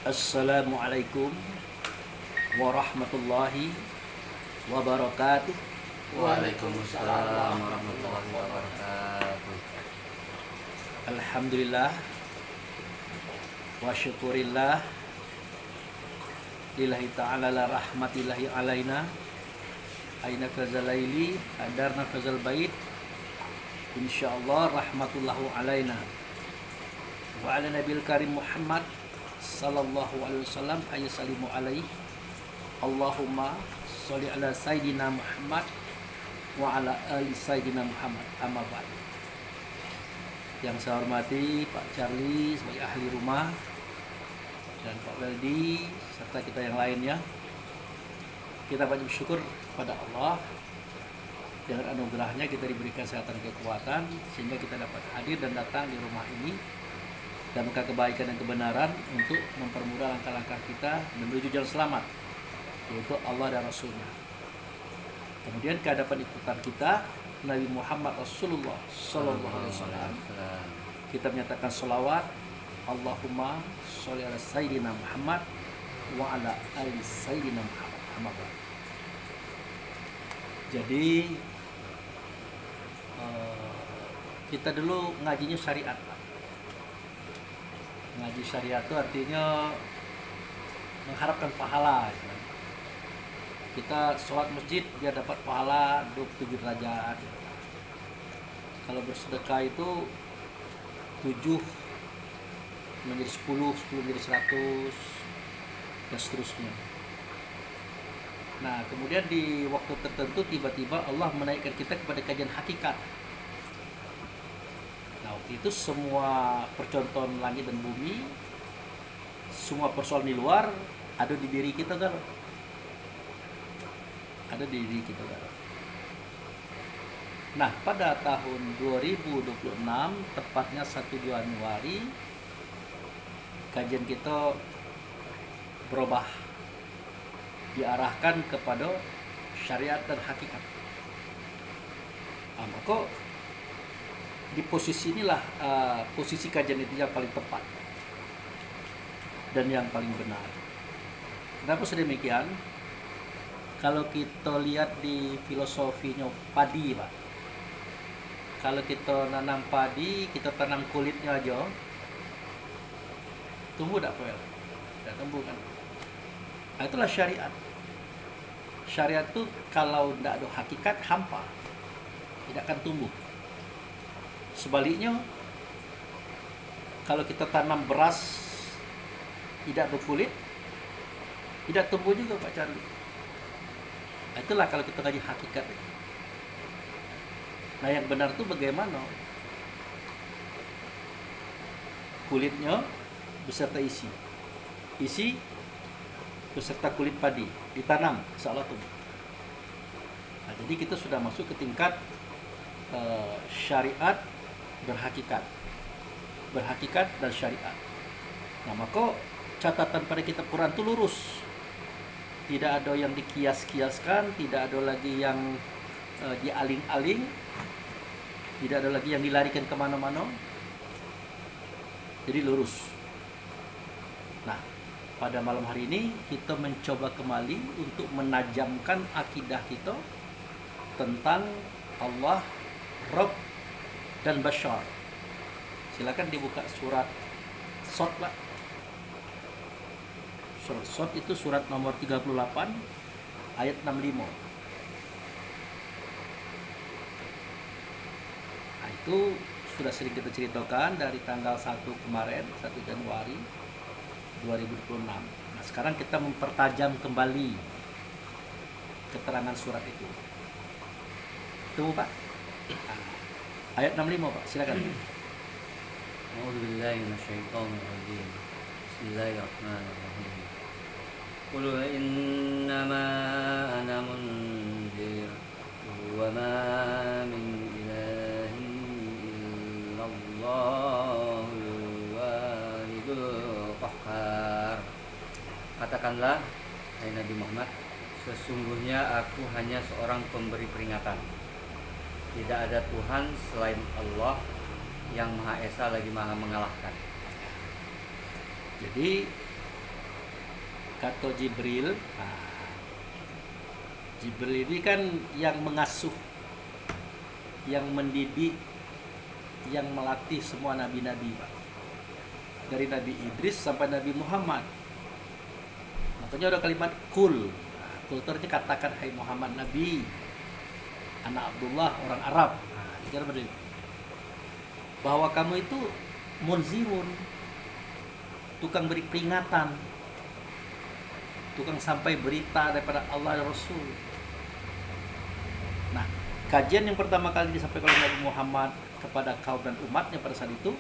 Assalamualaikum warahmatullahi wabarakatuh. Waalaikumsalam warahmatullahi wabarakatuh. Alhamdulillah wa syukurillah lillahi ta'ala la rahmatillahi alaina aina kazalaili adarna fazal bait insyaallah rahmatullahu alaina wa ala nabil karim Muhammad sallallahu alaihi wasallam ayyasalimu alaihi Allahumma sholli ala sayyidina Muhammad wa ala ali sayyidina Muhammad amma ba'd. Yang saya hormati Pak Charlie sebagai ahli rumah dan Pak Weldi serta kita yang lainnya, kita banyak bersyukur kepada Allah. Dengan anugerahnya kita diberikan kesehatan kekuatan sehingga kita dapat hadir dan datang di rumah ini dan maka kebaikan dan kebenaran untuk mempermudah langkah-langkah kita menuju jalan selamat, yaitu Allah dan Rasulnya. Kemudian kehadapan ikutan kita Nabi Muhammad Rasulullah Sallallahu Alaihi Wasallam, kita menyatakan sholawat Allahumma sholli ala Sayyidina Muhammad wa ala ali Sayyidina Muhammad. Jadi kita dulu ngajinya syariat. Ngaji syariat itu artinya mengharapkan pahala. Kita sholat masjid biar dapat pahala 27 derajat. Kalau bersedekah itu 7 menjadi 10, 10 menjadi 100 dan seterusnya. Nah, kemudian di waktu tertentu tiba-tiba Allah menaikkan kita kepada kajian hakikat. Nah, waktu itu semua percontohan langit dan bumi, semua persoalan di luar ada di diri kita kan? Ada di diri kita kan? Nah, pada tahun 2026, tepatnya 1 Januari, kajian kita berubah, diarahkan kepada syariat dan hakikat. Maka di posisi inilah posisi kajian itu yang paling tepat dan yang paling benar. Kenapa sedemikian? Kalau kita lihat di filosofinya padi, Pak. Kalau kita nanam padi, kita tanam kulitnya aja, tumbuh tak Pak? Tidak tumbuh kan? Nah, itulah syariat. Syariat itu kalau tidak ada hakikat, hampa, tidak akan tumbuh. Sebaliknya, kalau kita tanam beras tidak berkulit, tidak tumbuh juga Pak Charlie. Itulah kalau kita kaji hakikat. Nah, yang benar itu bagaimana? Kulitnya beserta isi. Isi beserta kulit padi ditanam, insyaallah tumbuh. Nah, jadi kita sudah masuk ke tingkat syariat berhakikat. Berhakikat dan syariat. Nah, maka catatan pada kitab Quran itu lurus. Tidak ada yang dikias-kiaskan, tidak ada lagi yang dialing-aling, tidak ada lagi yang dilarikan kemana-mana. Jadi lurus. Nah, pada malam hari ini kita mencoba kembali untuk menajamkan akidah kita tentang Allah, Rabb, dan Bashar. Silakan dibuka surat Shad, Pak. Surat Shad itu surat nomor 38 ayat 65. Nah, itu sudah sering kita ceritakan dari tanggal 1 kemarin, 1 Januari 2026. Nah, sekarang kita mempertajam kembali keterangan surat itu. Tunggu Pak. Nah, ayat 65 Pak, silakan. A'udzubillahi minasyaitonir rajim. Bismillahirrahmanirrahim. Qul innama ana munzir wa ma min ilahin illallahul wahidul qahhar. Katakanlah, hai Nabi Muhammad, sesungguhnya aku hanya seorang pemberi peringatan. Tidak ada Tuhan selain Allah yang Maha Esa lagi Maha mengalahkan. Jadi kata Jibril. Jibril ini kan yang mengasuh, yang mendidik, yang melatih semua nabi-nabi, Pak. Dari Nabi Idris sampai Nabi Muhammad. Makanya ada kalimat kul. Kul itu artinya katakan, hai Muhammad Nabi, anak Abdullah, orang Arab. Bahwa kamu itu munzirun, tukang beri peringatan, tukang sampai berita daripada Allah dan Rasul. Nah, kajian yang pertama kali disampaikan oleh Nabi Muhammad kepada kaum dan umatnya pada saat itu,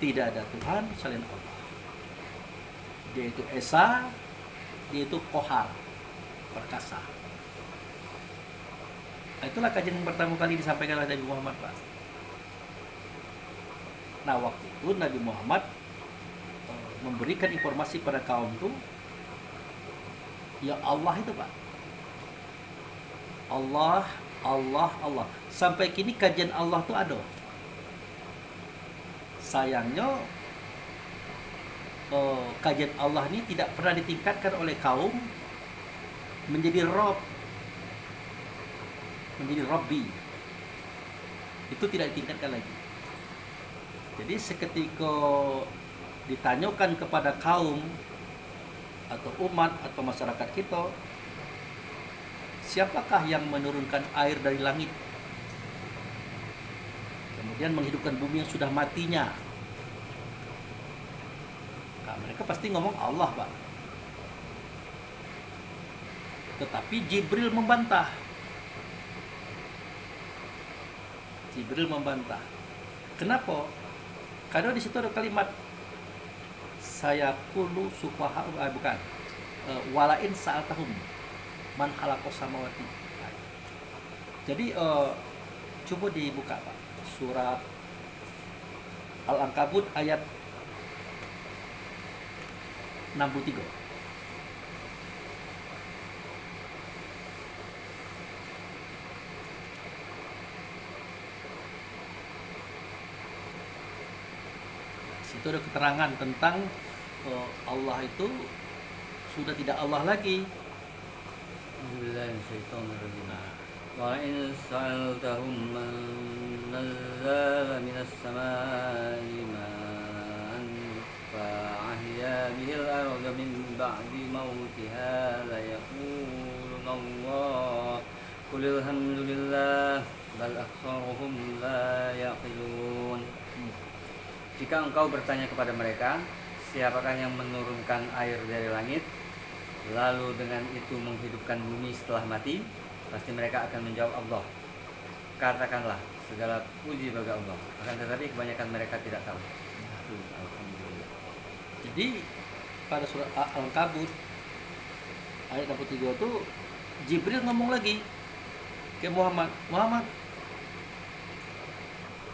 tidak ada Tuhan selain Allah. Dia itu Esa, dia itu Kohar, perkasa. Itulah kajian yang pertama kali disampaikan oleh Nabi Muhammad, Pak. Nah, waktu itu Nabi Muhammad memberikan informasi pada kaum itu, ya Allah itu, Pak. Allah, Allah, Allah. Sampai kini kajian Allah itu ada. Sayangnya kajian Allah ini tidak pernah ditingkatkan oleh kaum menjadi Rob, menjadi Robbi. Itu tidak ditingkatkan lagi. Jadi seketika ditanyakan kepada kaum atau umat atau masyarakat kita, siapakah yang menurunkan air dari langit, kemudian menghidupkan bumi yang sudah matinya? Nah, mereka pasti ngomong Allah, Pak. Tetapi Jibril membantah. Jibril membantah. Kenapa? Karena di situ ada kalimat saya kulu sufaha, bukan, walain sa'atahum man khalaqas samawati. Jadi coba dibuka, Pak, surat Al-Ankabut ayat 63. Situ ada keterangan tentang Allah itu sudah tidak Allah lagi. وَلَئِنْ سَأَلْتَهُمْ مَنْ نَزَّلَ مِنَ السَّمَاءِ مَاءً فَأَحْيَا بِهِ الْأَرْضَ مِنْ بَعْدِ مَوْتِهَا لَيَقُولُنَّ اللَّهُ قُلِ الْحَمْدُ لِلَّهِ بَلْ أَكْثَرُهُمْ لَا يَعْقِلُونَ. Jika engkau bertanya kepada mereka, siapakah yang menurunkan air dari langit, lalu dengan itu menghidupkan bumi setelah mati, pasti mereka akan menjawab Allah. Katakanlah, segala puji bagi Allah. Akan tetapi kebanyakan mereka tidak tahu. Alhamdulillah. Jadi pada surat Al-Ankabut ayat 63 itu Jibril ngomong lagi ke Muhammad,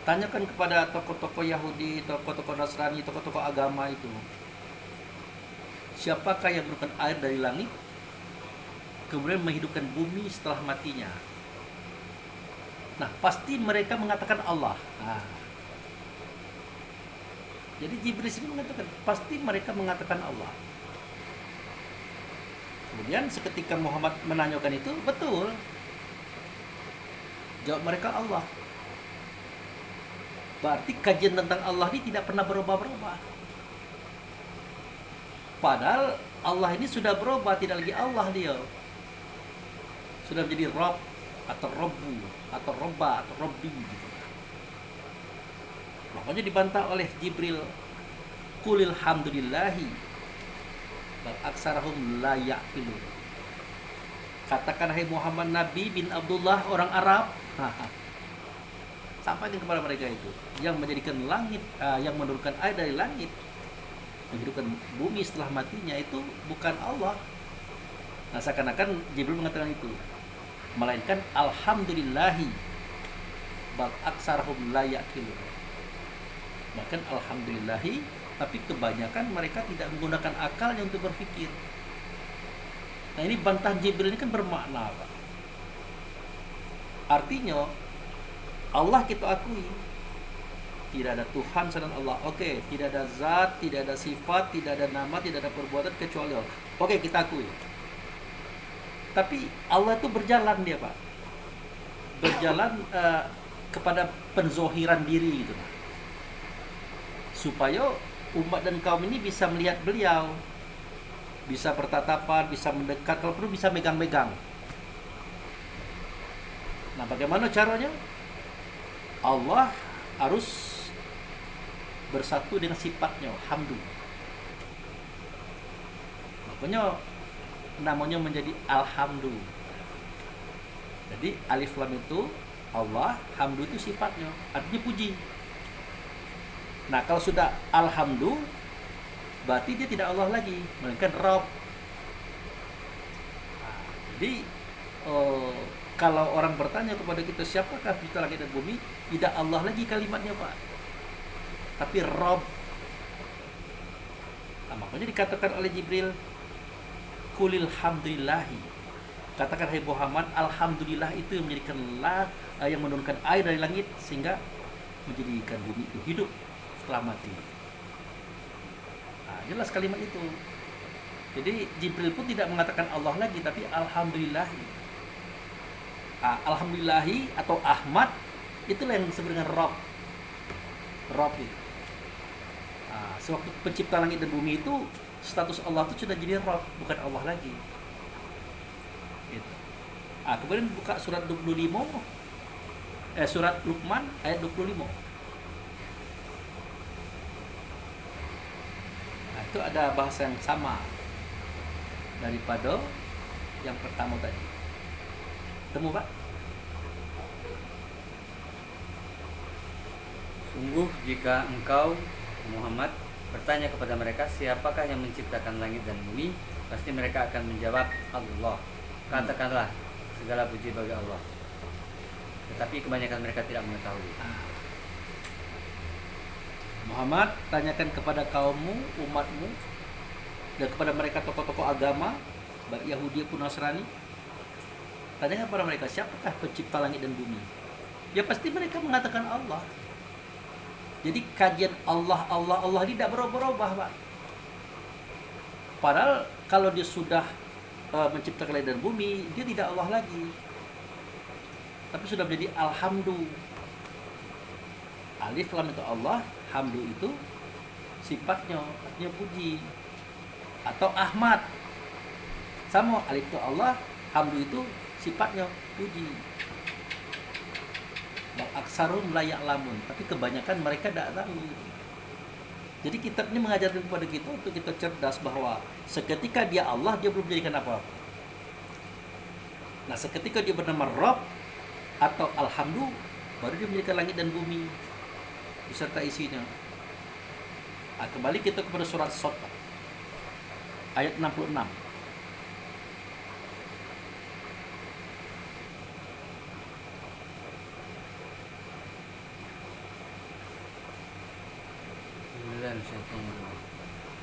tanyakan kepada tokoh-tokoh Yahudi, tokoh-tokoh Nasrani, tokoh-tokoh agama itu, siapakah yang menurunkan air dari langit kemudian menghidupkan bumi setelah matinya? Nah, pasti mereka mengatakan Allah. Nah, jadi Jibril ini mengatakan pasti mereka mengatakan Allah. Kemudian seketika Muhammad menanyakan itu, betul, jawab mereka Allah. Berarti kajian tentang Allah ini tidak pernah berubah-ubah. Padahal Allah ini sudah berubah, tidak lagi Allah dia. Sudah menjadi Rob atau Robbu atau Robba atau Robbi gitu. Makanya dibantah oleh Jibril, Qulil hamdulillahi bal aksarahum la ya'qilun. Katakan, hai Muhammad Nabi bin Abdullah, orang Arab, sampaikan kepada mereka itu, yang menjadikan langit, yang menurunkan air dari langit, menghidupkan bumi setelah matinya, itu bukan Allah. Nah, seakan-akan Jibril mengatakan itu, melainkan alhamdulillahi bal aksarahum la ya'qilun. Bahkan alhamdulillahi, tapi kebanyakan mereka tidak menggunakan akalnya untuk berpikir. Nah, ini bantahan Jibril ini kan bermakna, Pak. Artinya Allah kita akui, tidak ada Tuhan selain Allah. Oke, tidak ada zat, tidak ada sifat, tidak ada nama, tidak ada perbuatan kecuali Allah. Oke, kita akui. Tapi Allah itu berjalan dia, Pak. Berjalan kepada penzohiran diri gitu. Supaya umat dan kaum ini bisa melihat beliau, bisa bertatapan, bisa mendekat, kalau perlu bisa megang-megang. Nah, bagaimana caranya? Allah harus bersatu dengan sifatnya, hamdu. Makanya namanya menjadi alhamdu. Jadi alif lam itu Allah, hamdu itu sifatnya, artinya puji. Nah, kalau sudah alhamdu, berarti dia tidak Allah lagi, melainkan Rabb. Nah, jadi kalau orang bertanya kepada kita siapakah pencipta langit dan bumi, tidak Allah lagi kalimatnya, Pak, tapi Rabb. Nah, makanya dikatakan oleh Jibril, kulil hamdulillahi, katakan hai Muhammad, alhamdulillah itu yang menjadikan yang menurunkan air dari langit sehingga menjadikan bumi itu hidup setelah mati. Nah, jelas kalimat itu. Jadi Jibril pun tidak mengatakan Allah lagi, tapi alhamdulillahi. Alhamdulillahi atau Ahmad, itulah yang disebut dengan Rabb. Rabb itu. Sewaktu pencipta langit dan bumi itu, status Allah itu sudah jadi Rabb, bukan Allah lagi. Gitu. Kemudian buka surat 25, surat Luqman ayat 25. Nah, itu ada bahasa yang sama daripada yang pertama tadi. Temu, Pak? Sungguh jika engkau Muhammad bertanya kepada mereka siapakah yang menciptakan langit dan bumi, pasti mereka akan menjawab Allah. Katakanlah segala puji bagi Allah. Tetapi kebanyakan mereka tidak mengetahui. Muhammad, tanyakan kepada kaummu, umatmu, dan kepada mereka tokoh-tokoh agama, baik Yahudi pun Nasrani. Tanyakan kepada mereka siapakah pencipta langit dan bumi. Ya pasti mereka mengatakan Allah. Jadi kajian Allah ini tidak berubah-ubah, Pak. Padahal kalau dia sudah menciptakan langit dan bumi, dia tidak Allah lagi. Tapi sudah menjadi alhamdu. Alif lam itu Allah, hamdu itu sifatnya, artinya puji. Atau Ahmad. Sama, alif itu Allah, hamdu itu sifatnya puji. Aksarum layak lamun, tapi kebanyakan mereka tidak tahu. Jadi kitab ini mengajarkan kepada kita untuk kita cerdas bahwa seketika dia Allah, dia belum menjadikan apa-apa. Nah, seketika dia bernama Rabb atau Alhamdu, baru dia menjadikan langit dan bumi beserta isinya. Kembali kita kepada surat Shad ayat 66.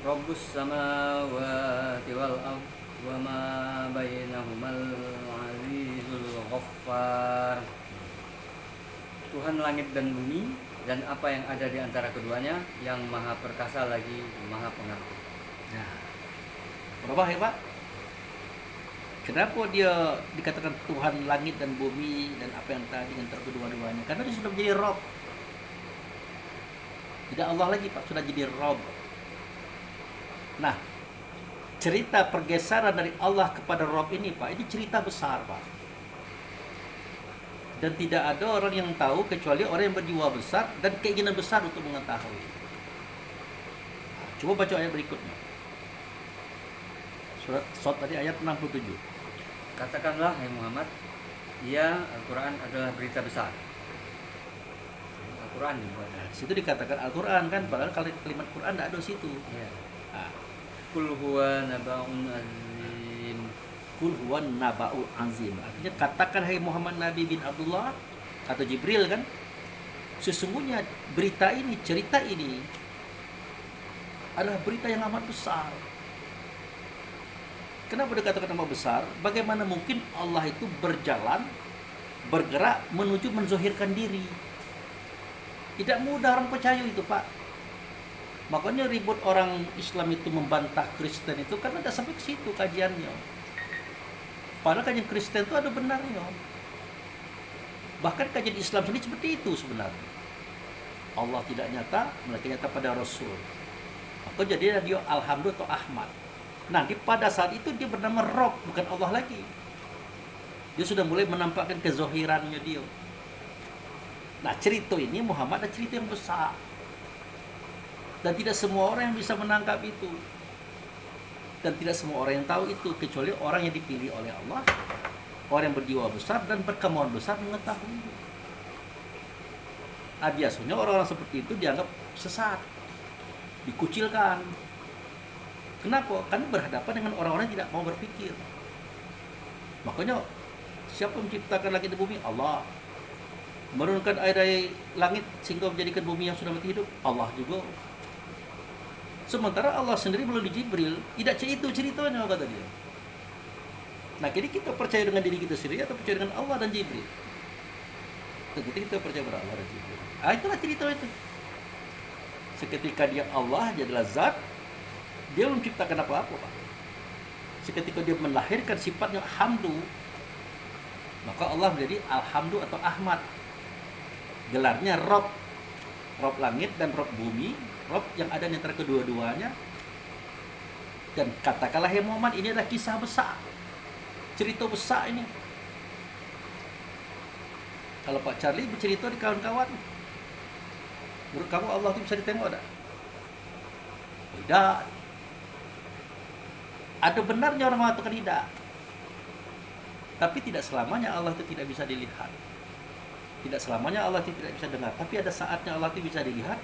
Rabbus samawati wal ard wa ma bainahumal azizul ghaffar. Tuhan langit dan bumi dan apa yang ada di antara keduanya, yang maha perkasa lagi maha pengampun. Nah, berubah ya, Pak? Kenapa dia dikatakan Tuhan langit dan bumi dan apa yang tadi antara kedua-duanya? Karena dia sudah menjadi Rabb. Tidak Allah lagi, Pak, sudah jadi Rabb. Nah, cerita pergeseran dari Allah kepada Rabb ini, Pak, ini cerita besar, Pak. Dan tidak ada orang yang tahu kecuali orang yang berjiwa besar dan keinginan besar untuk mengetahui. Nah, coba baca ayat berikutnya. Surat Shad tadi ayat 67. Katakanlah, hai Muhammad, ya Al-Quran adalah berita besar. Al-Quran juga. Nah, situ dikatakan Al-Quran kan, padahal kalau kalimat Quran tidak ada di situ. Ya. Nah, Qul huwa naba'un azim. Qul huwa naba'ul azim. Artinya katakan hai Muhammad Nabi bin Abdullah atau Jibril kan, sesungguhnya berita ini, cerita ini adalah berita yang amat besar. Kenapa dikatakan nama besar? Bagaimana mungkin Allah itu berjalan, bergerak menuju menzohirkan diri? Tidak mudah orang percaya itu, Pak. Makanya ribut orang Islam itu membantah Kristen itu karena tidak sampai ke situ kajiannya. Padahal kajian Kristen itu ada benarnya. Bahkan kajian Islam sendiri seperti itu sebenarnya. Allah tidak nyata, mereka nyata pada Rasul. Maka jadilah dia Alhamdulillah atau Ahmad. Nah, pada saat itu dia bernama Rob, bukan Allah lagi. Dia sudah mulai menampakkan kezohirannya dia. Nah, cerita ini Muhammad adalah cerita yang besar. Dan tidak semua orang yang bisa menangkap itu. Dan tidak semua orang yang tahu itu, kecuali orang yang dipilih oleh Allah, orang yang berjiwa besar dan berkemauan besar mengetahui. Nah, biasanya orang-orang seperti itu dianggap sesat, dikucilkan. Kenapa? Karena berhadapan dengan orang-orang yang tidak mau berpikir. Makanya siapa menciptakan langit dan bumi? Allah. Menurunkan air dari langit sehingga menjadikan bumi yang sudah mati hidup? Allah juga. Sementara Allah sendiri melalui Jibril tidak itu ceritanya, kata dia. Nah, jadi kita percaya dengan diri kita sendiri atau percaya dengan Allah dan Jibril? Kita percaya pada Allah dan Jibril. Itulah cerita itu. Seketika dia Allah jadilah zat, dia belum menciptakan apa-apa, Pak. Seketika dia melahirkan sifatnya hamdu, maka Allah menjadi Alhamdu atau Ahmad. Gelarnya Rob. Rob langit dan Rob bumi, Rob yang ada di antara kedua-duanya. Dan katakanlah ya Muhammad, ini adalah kisah besar, cerita besar ini. Kalau Pak Charlie bercerita di kawan-kawan, menurut kamu Allah itu bisa ditengok tak? Tidak. Ada benarnya orang mengatakan tidak. Tapi tidak selamanya Allah itu tidak bisa dilihat. Tidak selamanya Allah itu tidak bisa dengar. Tapi ada saatnya Allah itu bisa dilihat,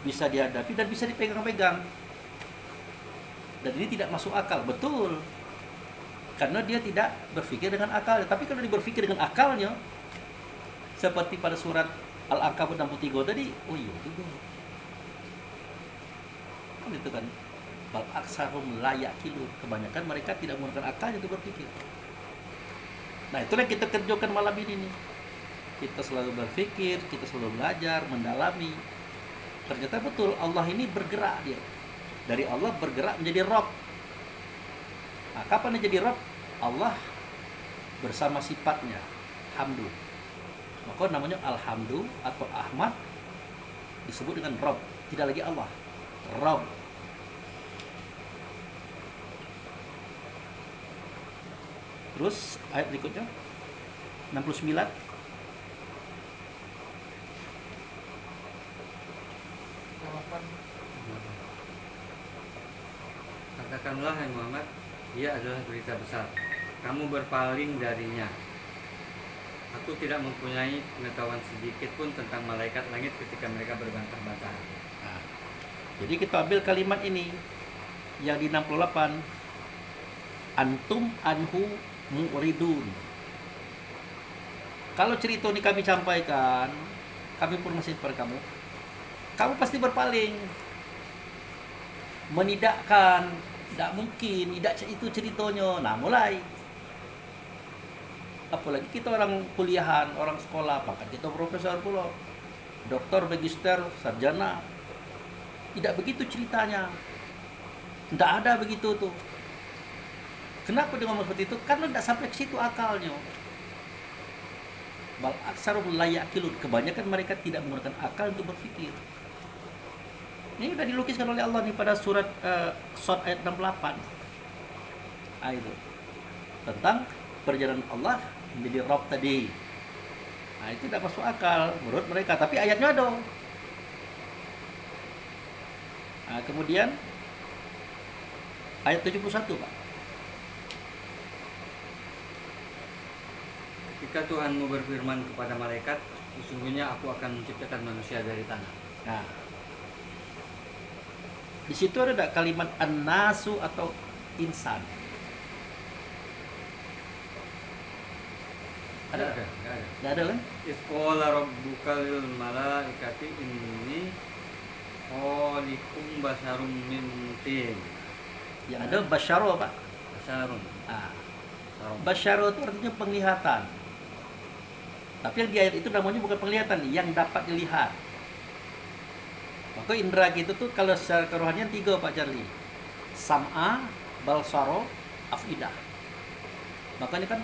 bisa dihadapi, dan bisa dipegang-pegang. Dan ini tidak masuk akal. Betul. Karena dia tidak berpikir dengan akalnya. Tapi kalau dia berpikir dengan akalnya, seperti pada surat Al-Ankabut 63 tadi, oh iya juga. Itu kan. Bal aksarum la yaqilun. Kebanyakan mereka tidak menggunakan akalnya untuk berpikir. Nah, itulah yang kita kerjakan malam ini nih. Kita selalu berpikir, kita selalu belajar, mendalami. Ternyata betul Allah ini bergerak dia. Dari Allah bergerak menjadi Rabb. Nah, kapan dia jadi Rabb? Allah bersama sifatnya Hamdu. Maka namanya Alhamdu atau Ahmad disebut dengan Rabb. Tidak lagi Allah. Rabb. Terus ayat berikutnya 69. Katakanlah hai Muhammad, dia adalah berita besar. Kamu berpaling darinya. Aku tidak mempunyai pengetahuan sedikit pun tentang malaikat langit ketika mereka berbantah-bantah. Nah, jadi kita ambil kalimat ini yang di 68. Antum anhu mu'ridun. Kalau cerita ini kami sampaikan, kami pun masih kepada kamu. Kamu pasti berpaling, menidakkan, tidak mungkin, tidak itu ceritanya. Nah, mulai. Apalagi kita orang kuliahan, orang sekolah, bahkan kita profesor pula, doktor, magister, sarjana. Tidak begitu ceritanya. Tidak ada begitu tuh. Kenapa dia ngomong seperti itu? Karena tidak sampai ke situ akalnya. Bal aksarum la yaqilun. Kebanyakan mereka tidak menggunakan akal untuk berpikir. Ini sudah dilukiskan oleh Allah nih pada surat Shad ayat 68. Itu tentang perjalanan Allah menjadi Rabb tadi. Nah, itu tidak masuk akal menurut mereka, tapi ayatnya ada. Nah, kemudian ayat 71, Pak. Ketika Tuhanmu berfirman kepada malaikat, sesungguhnya aku akan menciptakan manusia dari tanah. Nah, di situ ada kalimat an-nasu atau insan. Ada? Nggak ada kan? Isqala rabbuka lil malaikati inni khaliqum basyarum min tin. Yang ada basyaro, Pak. Basyarum. Nah, basyaro itu artinya penglihatan. Tapi yang di ayat itu namanya bukan penglihatan, yang dapat dilihat. Maka indera kita tuh kalau secara kerohanian 3 Pak Charlie. Sam'a, balsaro, afidah. Maka ini kan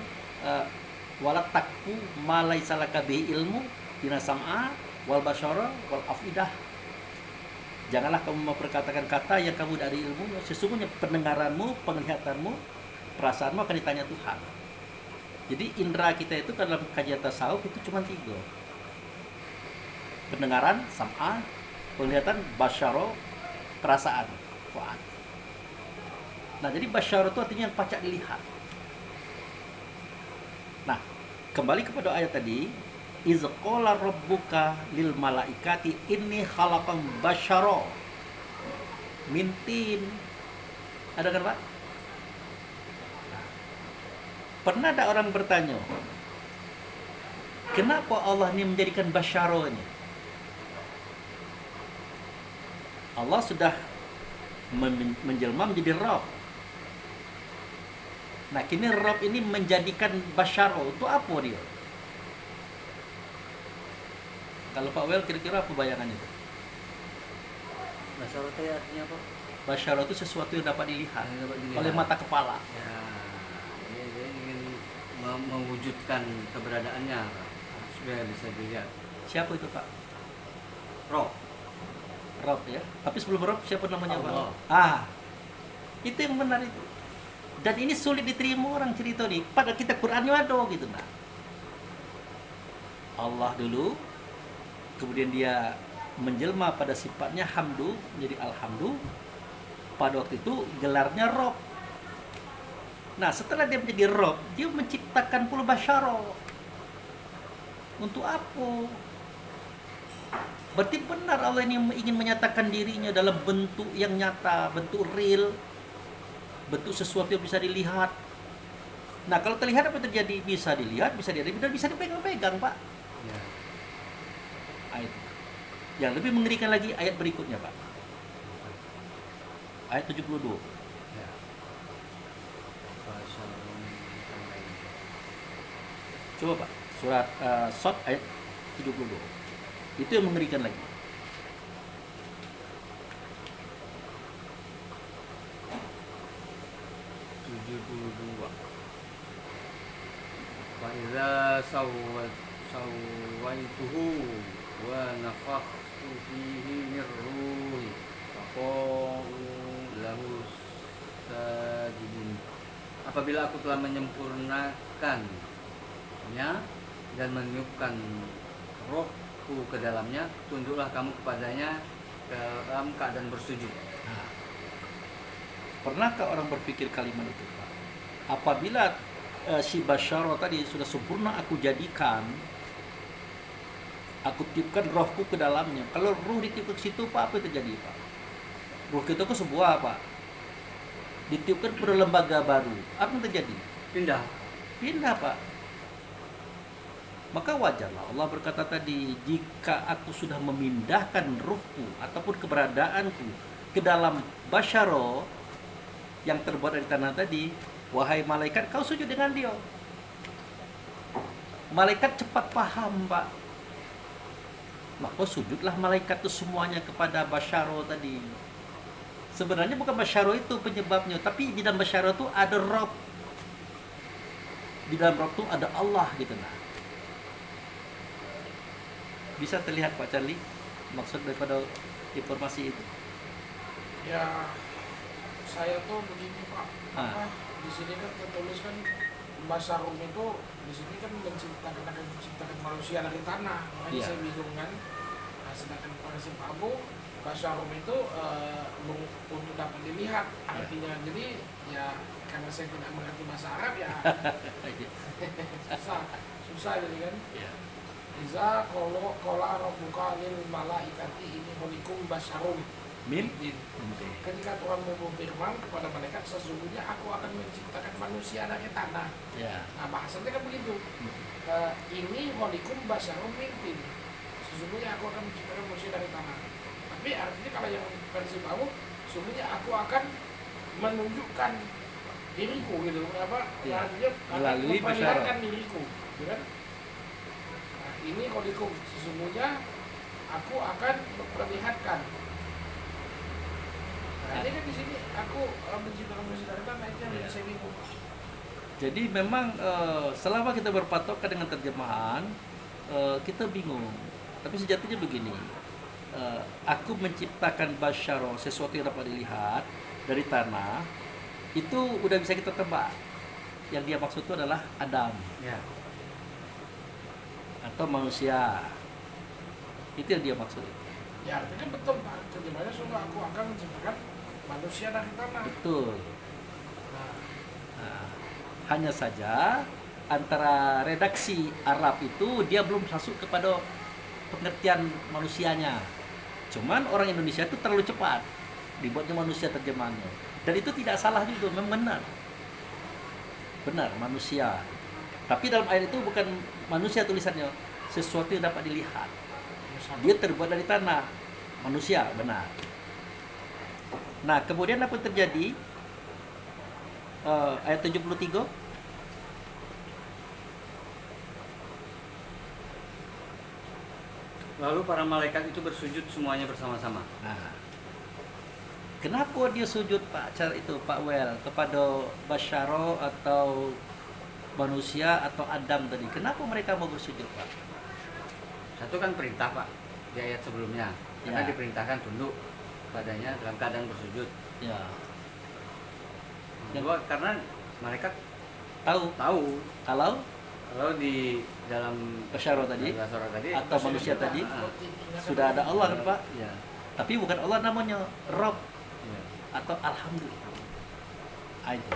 walat takfu ma laisa laka bihi ilmu dina sam'a wal basyara wal afidah. Janganlah kamu memperkatakan kata yang kamu dari ilmu. Sesungguhnya pendengaranmu, penglihatanmu, perasaanmu akan ditanya Tuhan. Jadi indera kita itu dalam kajian tasawuf itu cuma 3. Pendengaran, sam'a, penglihatan, basyara, perasaan, fuad. Nah, jadi basyara itu artinya yang pacak dilihat. Nah, kembali kepada ayat tadi, iz qala rabbuka lil malaikati inni khalaqam basyara min tin. Ada kan, Pak? Pernah ada orang bertanya, kenapa Allah ini menjadikan basyara ini? Allah sudah menjelma menjadi Rabb. Nah, kini Rabb ini menjadikan basyara. Itu apa dia? Kalau Pak Wel kira-kira apa bayangan itu? Basyara itu artinya apa? Basyara itu sesuatu yang dapat dilihat, Yang dapat dilihat oleh mata kepala. Ya, dia ingin mewujudkan keberadaannya supaya bisa dilihat. Siapa itu, Pak? Roh. Rob ya. Tapi sebelum Rob siapa namanya, Pak? Allah. Itu yang benar itu. Dan ini sulit diterima orang cerita nih. Pada kita Qurannya ada gitu, nah. Allah dulu, kemudian dia menjelma pada sifatnya hamdu menjadi alhamdu. Pada waktu itu gelarnya Rob. Nah, setelah dia menjadi Rob, dia menciptakan pula basyara. Untuk apa? Berarti benar Allah ini ingin menyatakan dirinya dalam bentuk yang nyata, bentuk real, bentuk sesuatu yang bisa dilihat. Nah, kalau terlihat apa yang terjadi? Bisa dilihat, bisa dilihat, dan bisa dipegang-pegang, Pak. Ya. Ayat. Yang lebih mengerikan lagi ayat berikutnya, Pak. Ayat 72. Ya. Basyara Coba, Pak. Surat Shad ayat 72. Itu yang mengerikan lagi. Wa idza sawaituhu wa nafakhtu fihi min ruhi faqulu lahu sajidin. Apabila aku telah menyempurnakannya dan meniupkan rohku ke dalamnya, tunduklah kamu kepadanya dalam keadaan bersujud. Nah, pernahkah orang berpikir kalimat itu, Pak? Apabila si basyara tadi sudah sempurna aku jadikan, aku tiupkan rohku ke dalamnya. Kalau ruh ditiupkan ke situ, Pak, apa yang terjadi, Pak? Ruh kita ke sebuah, Pak, ditiupkan pada lembaga baru. Apa yang terjadi? Pindah, Pak. Maka wajarlah Allah berkata tadi, jika aku sudah memindahkan ruhku ataupun keberadaanku ke dalam basyara yang terbuat dari tanah tadi, wahai malaikat, kau sujud dengan dia. Malaikat cepat paham, Pak. Maka sujudlah malaikat itu semuanya kepada basyara tadi. Sebenarnya bukan basyara itu penyebabnya, tapi di dalam basyara itu ada Rabb. Di dalam Rabb itu ada Allah gitu, nah. Bisa terlihat, Pak Charlie, maksud daripada informasi itu? Ya, saya tuh begini, Pak. Di sini kan tertulis kan Basyarum itu di sini kan menciptakan manusia dari tanah. Makanya saya bingung kan. Nah, sedangkan prinsip Abu Basyarum itu untuk dapat dilihat artinya. Jadi ya karena saya tidak mengerti bahasa Arab ya susah jadi kan. Iza kola rabbuka lil malaikati ini khaliqum basyarum min. Ketika Tuhan berfirman kepada malaikat, sesungguhnya aku akan menciptakan manusia dari tanah. Nah, bahasanya kan begitu. Ini khaliqum basyarum min. Sesungguhnya aku akan menciptakan manusia dari tanah. Tapi artinya kalau yang versi Pawu, sesungguhnya aku akan menunjukkan diriku gitu. Kenapa? Artinya akan memperlihatkan diriku, gitu kan? Ini khaliqum, sesungguhnya aku akan memperlihatkan. Nah, ini kan di sini aku menciptakan manusia dari tanah itu yang Iya. saya bingung. Jadi memang selama kita berpatokan dengan terjemahan, kita bingung. Tapi sejatinya begini, aku menciptakan basyaro, sesuatu yang dapat dilihat dari tanah, itu udah bisa kita tebak. Yang dia maksud itu adalah Adam Ya. atau manusia. Itu yang dia maksud. Ya artinya betul Pak, terjemahnya sungguh aku akan menciptakan manusia dari tanah. Betul. Nah, Nah, hanya saja antara redaksi Arab itu dia belum masuk kepada pengertian manusianya. Cuman orang Indonesia itu terlalu cepat dibuatnya manusia terjemahannya. Dan itu tidak salah juga, memang benar. Benar, manusia. Tapi dalam ayat itu bukan manusia tulisannya, sesuatu yang dapat dilihat. Dia terbuat dari tanah, manusia, benar. Nah, kemudian apa yang terjadi? Ayat 73. Lalu para malaikat itu bersujud semuanya bersama-sama. Nah, kenapa dia sujud Pak Pak Wel kepada Basyaro atau manusia atau Adam tadi? Kenapa mereka mau bersujud Pak? Satu kan perintah Pak di ayat sebelumnya, karena Ya. diperintahkan tunduk padanya dalam keadaan bersujud. Ya, Yang kedua karena malaikat tahu tahu kalau kalau di dalam Basyaro tadi Basyaro tadi atau manusia tadi Ah. sudah ada Allah kan Pak? Ya. Tapi bukan Allah namanya, Rob Ya. atau Alhamdulillah. Itu.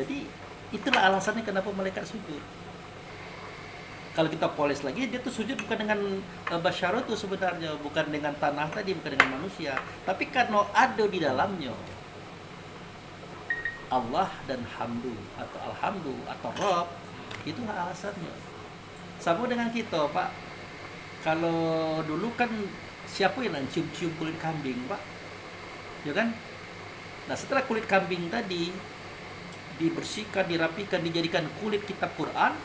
Jadi itulah alasannya kenapa malaikat sujud. Kalau kita polis lagi, dia tuh sujud bukan dengan basyaro tuh sebenarnya, bukan dengan tanah tadi, bukan dengan manusia, tapi karena ada di dalamnya Allah dan hamdu atau alhamdu atau rob, itulah alasannya. Sama dengan kita Pak, kalau dulu kan siapa yang cium-cium kulit kambing Pak, ya kan? Nah setelah kulit kambing tadi dibersihkan, dirapikan, dijadikan kulit kitab Quran,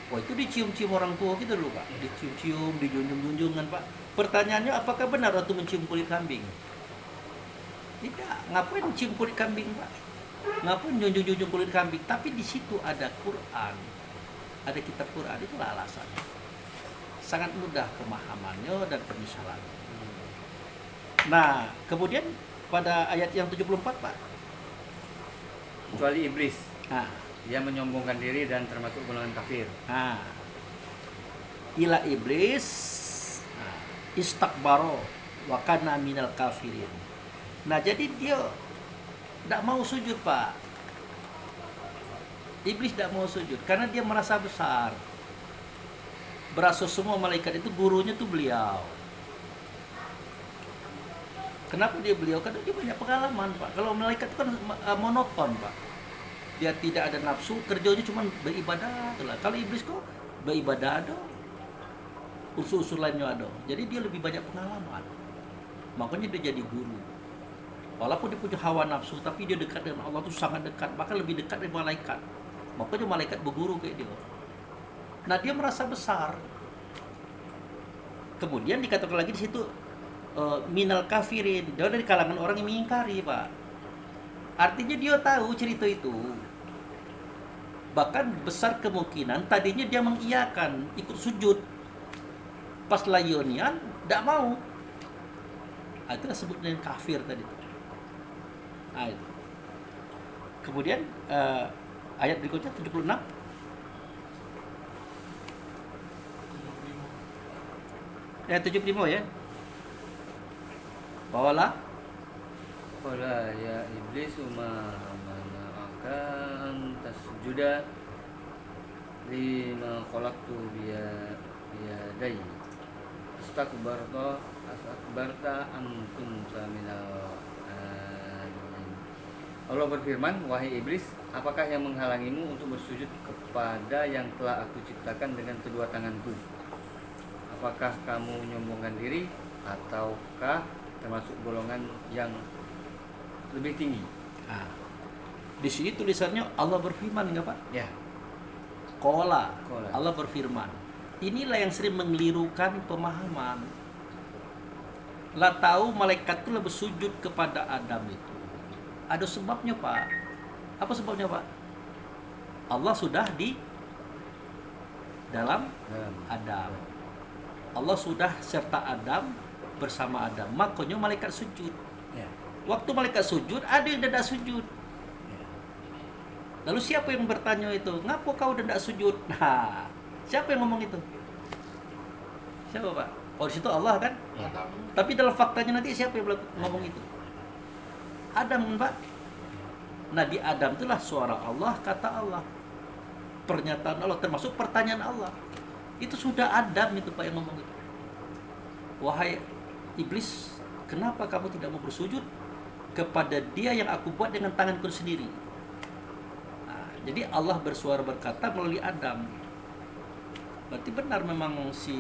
wah itu dicium-cium orang tua kita dulu Pak, dicium-cium, dijunjung-junjung kan Pak. Pertanyaannya apakah benar waktu mencium kulit kambing? Tidak, ngapain cium kulit kambing Pak? Ngapain junjung-junjung kulit kambing? Tapi di situ ada Quran, ada kitab Quran, itulah alasannya. Sangat mudah pemahamannya dan pemisalannya. Nah, kemudian pada ayat yang 74 Pak. Kecuali iblis, Nah, dia menyombongkan diri dan termasuk golongan kafir. nah ila iblis istakbaro wa kana minal kafirin. Nah, jadi dia tidak mau sujud Pak. Iblis tidak mau sujud karena dia merasa besar. Berasa semua malaikat itu gurunya tuh beliau. Kenapa dia beliau? Karena dia banyak pengalaman Pak. Kalau malaikat itu kan monoton Pak. Dia tidak ada nafsu, kerjanya cuma beribadah. Kalau iblis kok beribadah ada, unsur-unsur lainnya ada. Jadi dia lebih banyak pengalaman. Makanya dia jadi guru. Walaupun dia punya hawa nafsu, tapi dia dekat dengan Allah tuh sangat dekat, bahkan lebih dekat dari malaikat. Makanya malaikat berguru kayak dia. Nah dia merasa besar. Kemudian dikatakan lagi di situ minal kafirin, dia dari kalangan orang yang mengingkari Pak. Artinya dia tahu cerita itu. Bahkan besar kemungkinan tadinya dia mengiyakan, ikut sujud. Pas layonian, tidak mau. Itulah sebut dengan kafir tadi. Nah, itu. Kemudian ayat berikutnya 76. Ayat 75 ya. Qala Qala ya iblis ma mana'aka an tasjuda lima khalaqtu biyadai astakbarta an kunta minal alimin. Allah berfirman, wahai iblis, apakah yang menghalangimu untuk bersujud kepada yang telah aku ciptakan dengan kedua tanganku? Apakah kamu menyombongkan diri ataukah termasuk golongan yang lebih tinggi? Nah, di sini tulisannya Allah berfirman enggak Pak? Ya. Qala. Qala. Allah berfirman. inilah yang sering mengelirukan pemahaman. Lah tahu malaikat itu lebih sujud kepada Adam itu. Ada sebabnya, Pak. Apa sebabnya, Pak? Allah sudah di dalam Adam. Allah sudah serta Adam bersama Adam. Makanya malaikat sujud. Ya. Waktu malaikat sujud, ada yang tidak sujud. Lalu siapa yang bertanya itu? Ngapa kau tidak sujud? Nah, siapa yang ngomong itu? Siapa, Pak? Oh, di situ Allah kan? Adam. Tapi dalam faktanya nanti siapa yang ngomong itu? Adam, Pak. Nah, di Adam itulah suara Allah, kata Allah. Pernyataan Allah, termasuk pertanyaan Allah. Itu sudah Adam itu, Pak, yang ngomong itu. Wahai iblis, kenapa kamu tidak mau bersujud kepada dia yang aku buat dengan tanganku sendiri? Nah, jadi Allah bersuara berkata melalui Adam. Berarti benar memang si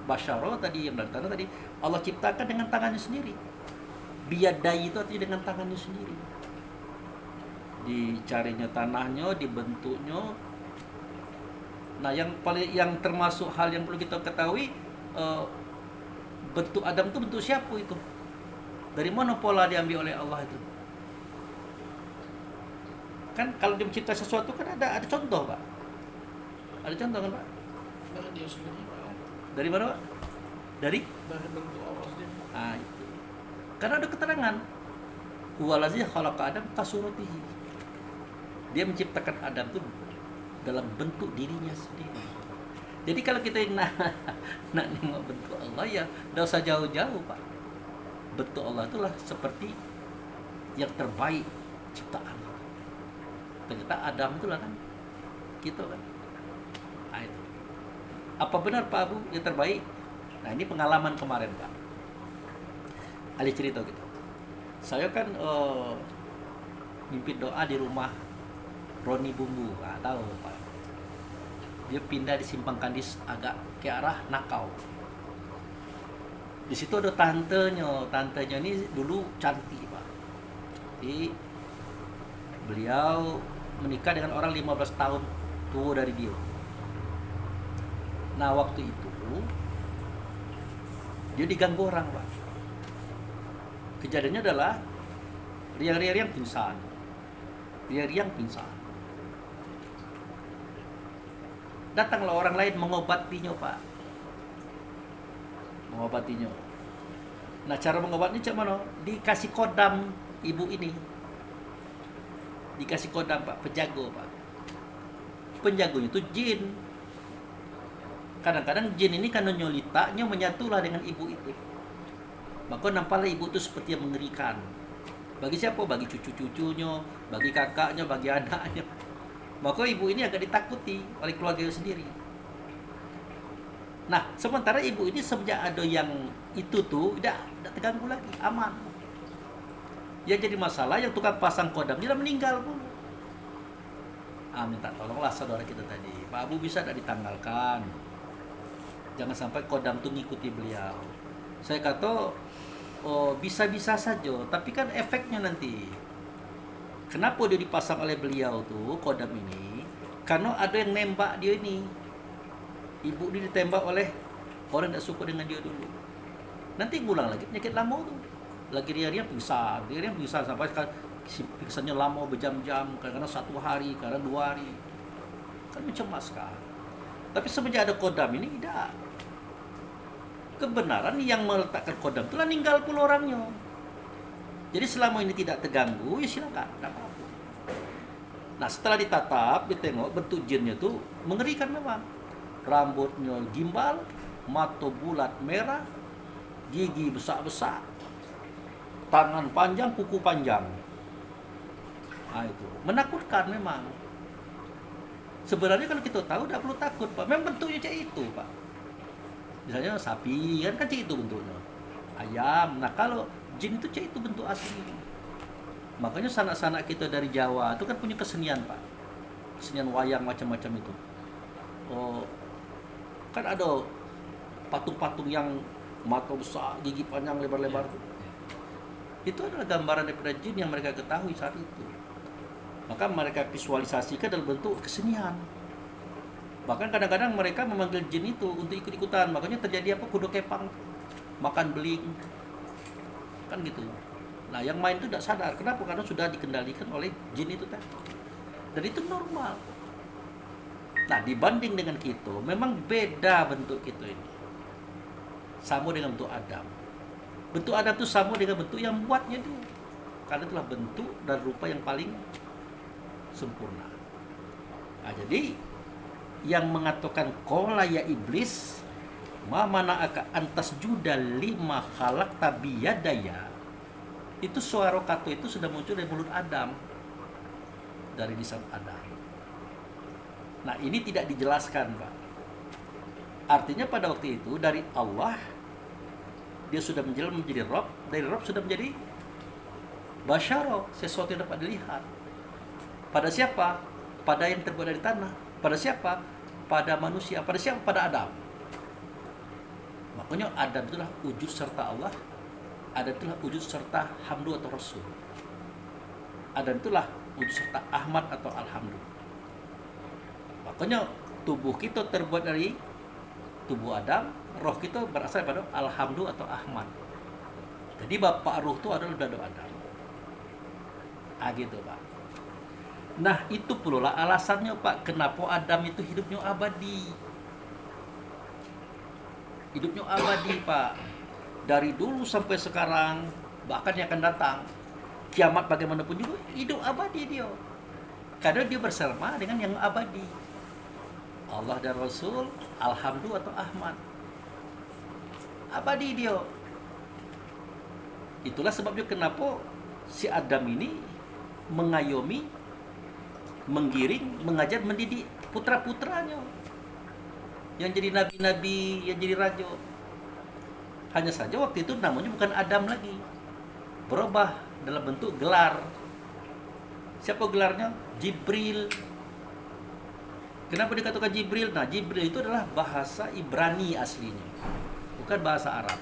Basyaro tadi yang dari tanah tadi Allah ciptakan dengan tangannya sendiri. Biyadai itu artinya dengan tangannya sendiri. Dicarinya tanahnya, dibentuknya. Nah, yang termasuk hal yang perlu kita ketahui, bentuk Adam itu bentuk siapa itu? Dari mana pola diambil oleh Allah itu? Kan kalau dia mencipta sesuatu kan ada contoh, Pak. Ada contoh kan, Pak? Dari dia sendiri, Pak. Dari mana, Pak? Dari Bentuk Allah sendiri. itu. Karena ada keterangan. Huwallazi khalaqa Adam kasuratihi. Dia menciptakan Adam itu dalam bentuk dirinya sendiri. Jadi kalau kita nak nengok bentuk Allah, ya tidak usah jauh-jauh, Pak. Bentuk Allah itulah seperti yang terbaik ciptaan. Ternyata Adam itulah kan gitu kan. Nah, itu. Apa benar, Pak Abu, yang terbaik? Nah, ini pengalaman kemarin, Pak. Ali cerita gitu. Saya kan mimpi doa di rumah Roni Bumbu. Nggak tahu, Pak. Dia pindah di Simpang Kandis agak ke arah Nakau. Di situ ada tantenya. Tantenya ini dulu cantik, Pak. Jadi beliau menikah dengan orang 15 tahun tua dari dia. Nah, waktu itu dia diganggu orang, Pak. Kejadiannya adalah riang-riang pingsan. Riang-riang pingsan. Datanglah orang lain mengobatinya, Pak. Mengobatinya. Nah, cara mengobatinya cak mana? Dikasih kodam ibu ini. Dikasih kodam, Pak, penjago, Pak. Penjagonya itu jin. Kadang-kadang jin ini karena nyolitanya menyatulah dengan ibu itu. Maka nampaklah ibu itu seperti yang mengerikan. Bagi siapa? Bagi cucu-cucunya, bagi kakaknya, bagi anaknya. Maka ibu ini agak ditakuti oleh keluarga sendiri. Nah, sementara ibu ini semenjak ada yang itu tuh tidak terganggu lagi, aman. Yang jadi masalah yang tukang pasang kodam dia meninggal pun. Minta tolonglah saudara kita tadi, Pak Abu bisa tidak ditanggalkan? Jangan sampai kodam tuh ngikuti beliau. Saya kata, bisa-bisa saja, tapi kan efeknya nanti. Kenapa dia dipasang oleh beliau tuh kodam ini? Karena ada yang nembak dia ini. Ibu dia ditembak oleh orang yang tak suka dengan dia dulu. Nanti ngulang lagi penyakit lama tuh. Lagi dia pingsan sampai pingsannya lama berjam-jam, kadang-kadang 1 hari, kadang 2 hari. Kan mencemaskan. Tapi semenjak ada kodam ini tidak. Kebenaran yang meletakkan kodam itulah ninggal pula orangnya. Jadi selama ini tidak terganggu, ya silakan, tidak apa-apa. Nah, setelah ditatap, ditengok bentuk jinnya itu mengerikan memang. Rambutnya gimbal, mata bulat merah, gigi besar-besar, tangan panjang, kuku panjang. Nah, itu menakutkan memang. Sebenarnya kalau kita tahu tidak perlu takut, Pak. Memang bentuknya kayak itu, Pak. Misalnya sapi kan kayak itu bentuknya. Ayam. Nah, kalau jin itu kayak itu bentuk asli. Makanya sanak-sanak kita dari Jawa itu kan punya kesenian, Pak. Kesenian wayang macam-macam itu. Kan ada patung-patung yang mata besar, gigi panjang, lebar-lebar itu. Itu adalah gambaran daripada jin yang mereka ketahui saat itu. Maka mereka visualisasikan dalam bentuk kesenian. Bahkan kadang-kadang mereka memanggil jin itu untuk ikut-ikutan, makanya terjadi apa, kudo kepang, makan beling, kan gitu. Nah yang main itu tidak sadar, kenapa? Karena sudah dikendalikan oleh jin itu tadi, dan itu normal. Nah dibanding dengan kita, memang beda bentuk kita ini, sama dengan bentuk Adam. Bentuk Adam itu sama dengan bentuk yang buatnya dia, karena itulah bentuk dan rupa yang paling sempurna. Nah, jadi yang mengatakan qala ya iblis ma mana'aka antas juda lima khalaqta biyadaya, itu suara kata itu sudah muncul dari mulut Adam, dari lisan Adam. Nah ini tidak dijelaskan, Pak. Artinya pada waktu itu dari Allah dia sudah menjelma menjadi Rabb, dari Rabb sudah menjadi basyara, sesuatu yang dapat dilihat. Pada siapa? Pada yang terbuat dari tanah. Pada siapa? Pada manusia. Pada siapa? Pada Adam. Makanya Adam itulah wujud serta Allah. Adam itulah wujud serta hamdu atau rasul. Adam itulah wujud serta Ahmad atau Alhamdu. Makanya tubuh kita terbuat dari tubuh Adam, roh kita berasal pada Alhamdu atau Ahmad. Jadi bapak ruh itu adalah dari Adam. Gitu Pak. Nah itu pula alasannya Pak, kenapa Adam itu hidupnya abadi. Hidupnya abadi Pak, dari dulu sampai sekarang, bahkan yang akan datang kiamat bagaimanapun juga hidup abadi dia, karena dia bersama dengan yang abadi, Allah dan Rasul, Alhamdu atau Ahmad. Abadi dia. Itulah sebabnya kenapa si Adam ini mengayomi, menggiring, mengajar, mendidik putra-putranya yang jadi nabi-nabi, yang jadi raja. Hanya saja waktu itu namanya bukan Adam lagi, berubah dalam bentuk gelar. Siapa gelarnya? Jibril. Kenapa dikatakan Jibril? Nah Jibril itu adalah bahasa Ibrani aslinya, bukan bahasa Arab.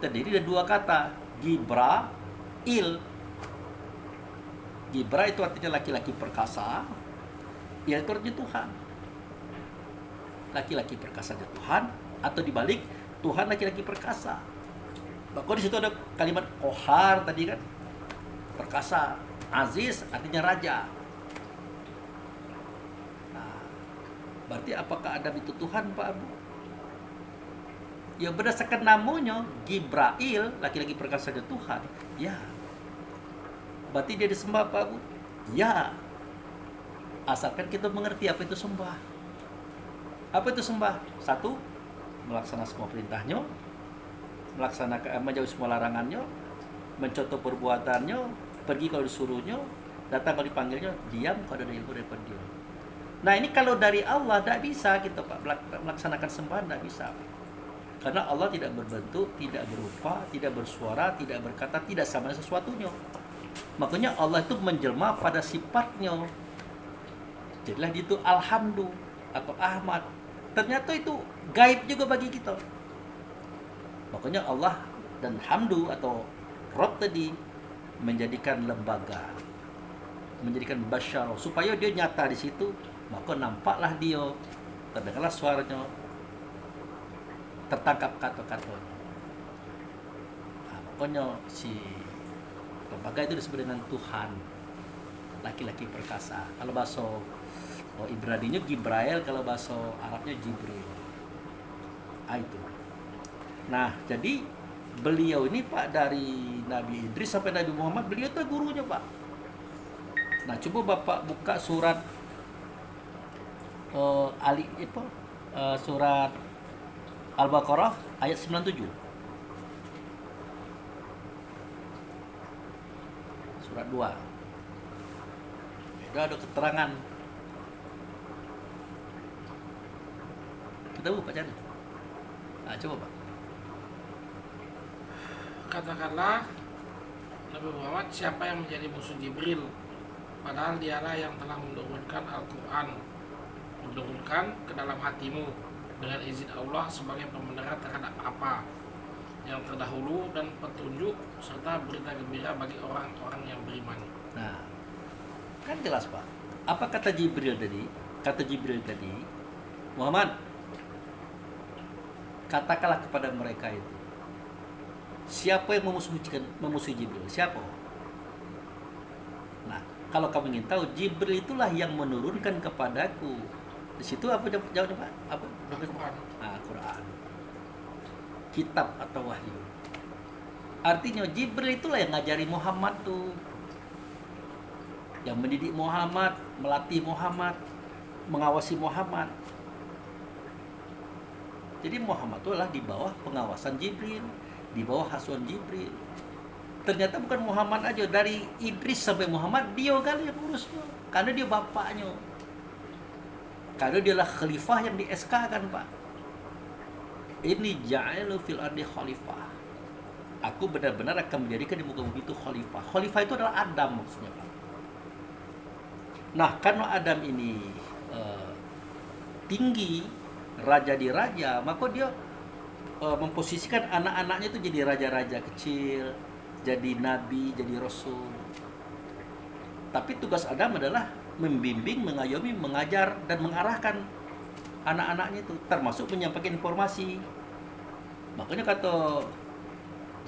Terdiri dari dua kata, Gibra-il. Gibra itu artinya laki-laki perkasa, il itu artinya Tuhan. Laki-laki perkasanya Tuhan, atau dibalik, Tuhan laki-laki perkasa. Bahkan di situ ada kalimat kohar tadi kan, perkasa. Aziz artinya raja. Nah, berarti apakah Adam itu Tuhan, Pak Abu? Ya berdasarkan namanya Gibrail, laki-laki perkasanya Tuhan. Ya. Berarti dia disembah, Pak Abu? Ya. Asalkan kita mengerti apa itu sembah. Apa itu sembah? Satu, melaksanakan semua perintahnya, melaksanakan menjauhi semua larangannya, mencontoh perbuatannya, pergi kalau disuruhnya, datang kalau dipanggilnya, diam kalau ada ilmu daripada dia. Nah ini kalau dari Allah tidak bisa kita Pak melaksanakan sembahan, tidak bisa. Karena Allah tidak berbentuk, tidak berupa, tidak bersuara, tidak berkata, tidak sama sesuatunya. Makanya Allah itu menjelma pada sifatnya. Jadilah itu Alhamdu atau Ahmad. Ternyata itu gaib juga bagi kita. Makanya Allah dan Hamdu atau Rabb tadi menjadikan lembaga, menjadikan basyar supaya dia nyata di situ. Maka nampaklah dia, terdengarlah suaranya, tertangkap kata-katanya. Nah, makanya si lembaga itu disebut dengan Tuhan, laki-laki perkasa. Kalau bahasa Ibraninya Gibrail, kalau bahasa Arabnya Jibril. Itu. Nah, jadi beliau ini Pak, dari Nabi Idris sampai Nabi Muhammad, beliau itu gurunya Pak. Nah, coba Bapak buka surat surat Al-Baqarah ayat 97. Surat 2. Itu ada keterangan. Kita buka cari. Nah, coba Pak. Katakanlah Nabi Muhammad, siapa yang menjadi musuh Jibril, padahal dialah yang telah menurunkan Al-Quran, menurunkan ke dalam hatimu dengan izin Allah sebagai pembenaran terhadap apa yang terdahulu dan petunjuk serta berita gembira bagi orang-orang yang beriman. Nah, kan jelas Pak. Apa kata Jibril tadi? Kata Jibril tadi, Muhammad, katakanlah kepada mereka itu, siapa yang memusuhi Jibril? Siapa? Nah, kalau kamu ingin tahu, Jibril itulah yang menurunkan kepadaku. Di situ apa jawabnya Pak? Apa? Al-Quran. Nah, Quran. Kitab atau wahyu. Artinya Jibril itulah yang ngajari Muhammad tuh. Yang mendidik Muhammad, melatih Muhammad, mengawasi Muhammad. Jadi Muhammad itu adalah di bawah pengawasan Jibril, di bawah hasuan Jibril. Ternyata bukan Muhammad aja, dari Idris sampai Muhammad dia kali yang urusnya, karena dia bapaknya. Karena dia adalah khalifah yang di SK kan Pak. Ini ja'alu fil ardi khalifah. Aku benar-benar akan menjadikan di muka bumi itu khalifah. Khalifah itu adalah Adam maksudnya Pak. Nah, karena Adam ini tinggi, raja di raja, maka dia memposisikan anak-anaknya itu jadi raja-raja kecil, jadi nabi, jadi rasul. Tapi tugas Adam adalah membimbing, mengayomi, mengajar, dan mengarahkan anak-anaknya itu, termasuk menyampaikan informasi. Makanya kata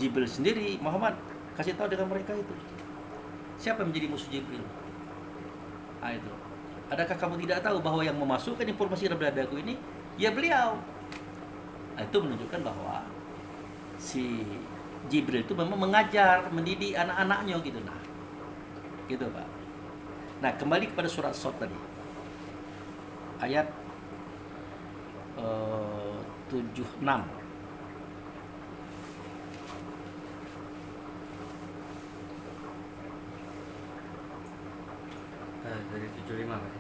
Jibril sendiri, Muhammad, kasih tahu dengan mereka itu. Siapa yang menjadi musuh Jibril? Nah itu. Adakah kamu tidak tahu bahwa yang memasukkan informasi dalam dadaku ini, ya beliau. Nah, itu menunjukkan bahwa si Jibril itu memang mengajar, mendidik anak-anaknya gitu. Nah, gitu Pak. Nah, kembali kepada surat Shad tadi. Ayat 76. Dari 75 Pak.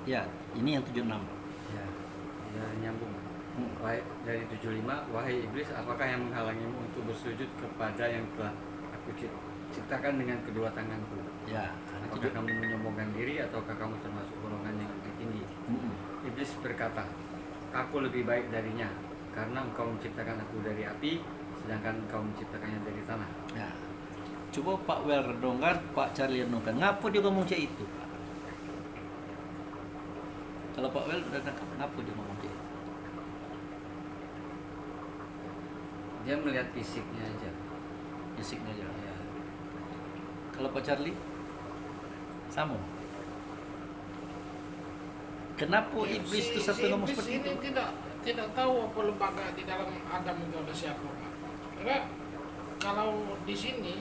Ya, ini yang 76. Ya, ya nyambung. Wahai, dari 75, wahai iblis, apakah yang menghalangimu untuk bersujud kepada yang telah aku ciptakan dengan kedua tanganku? Ya, Apakah kamu menyombongkan diri ataukah kamu termasuk golongan yang lebih tinggi? Iblis berkata, aku lebih baik darinya karena engkau menciptakan aku dari api, sedangkan engkau menciptakannya dari tanah. Ya. Coba Pak Wel renungkan, Pak Charlie renungkan. Ngapa dia ngomong kayak itu? Pak? Kalau Pak Wel udah nangkap, ngapa dia ngomong kayak itu? Dia melihat fisiknya aja. Fisiknya aja. Ya. Kalau Pak Charlie, sama. Kenapa iblis itu sampai ngomong iblis seperti ini itu? tidak tahu apa lembaga di dalam Adam itu ada siapa Pak. Karena kalau di sini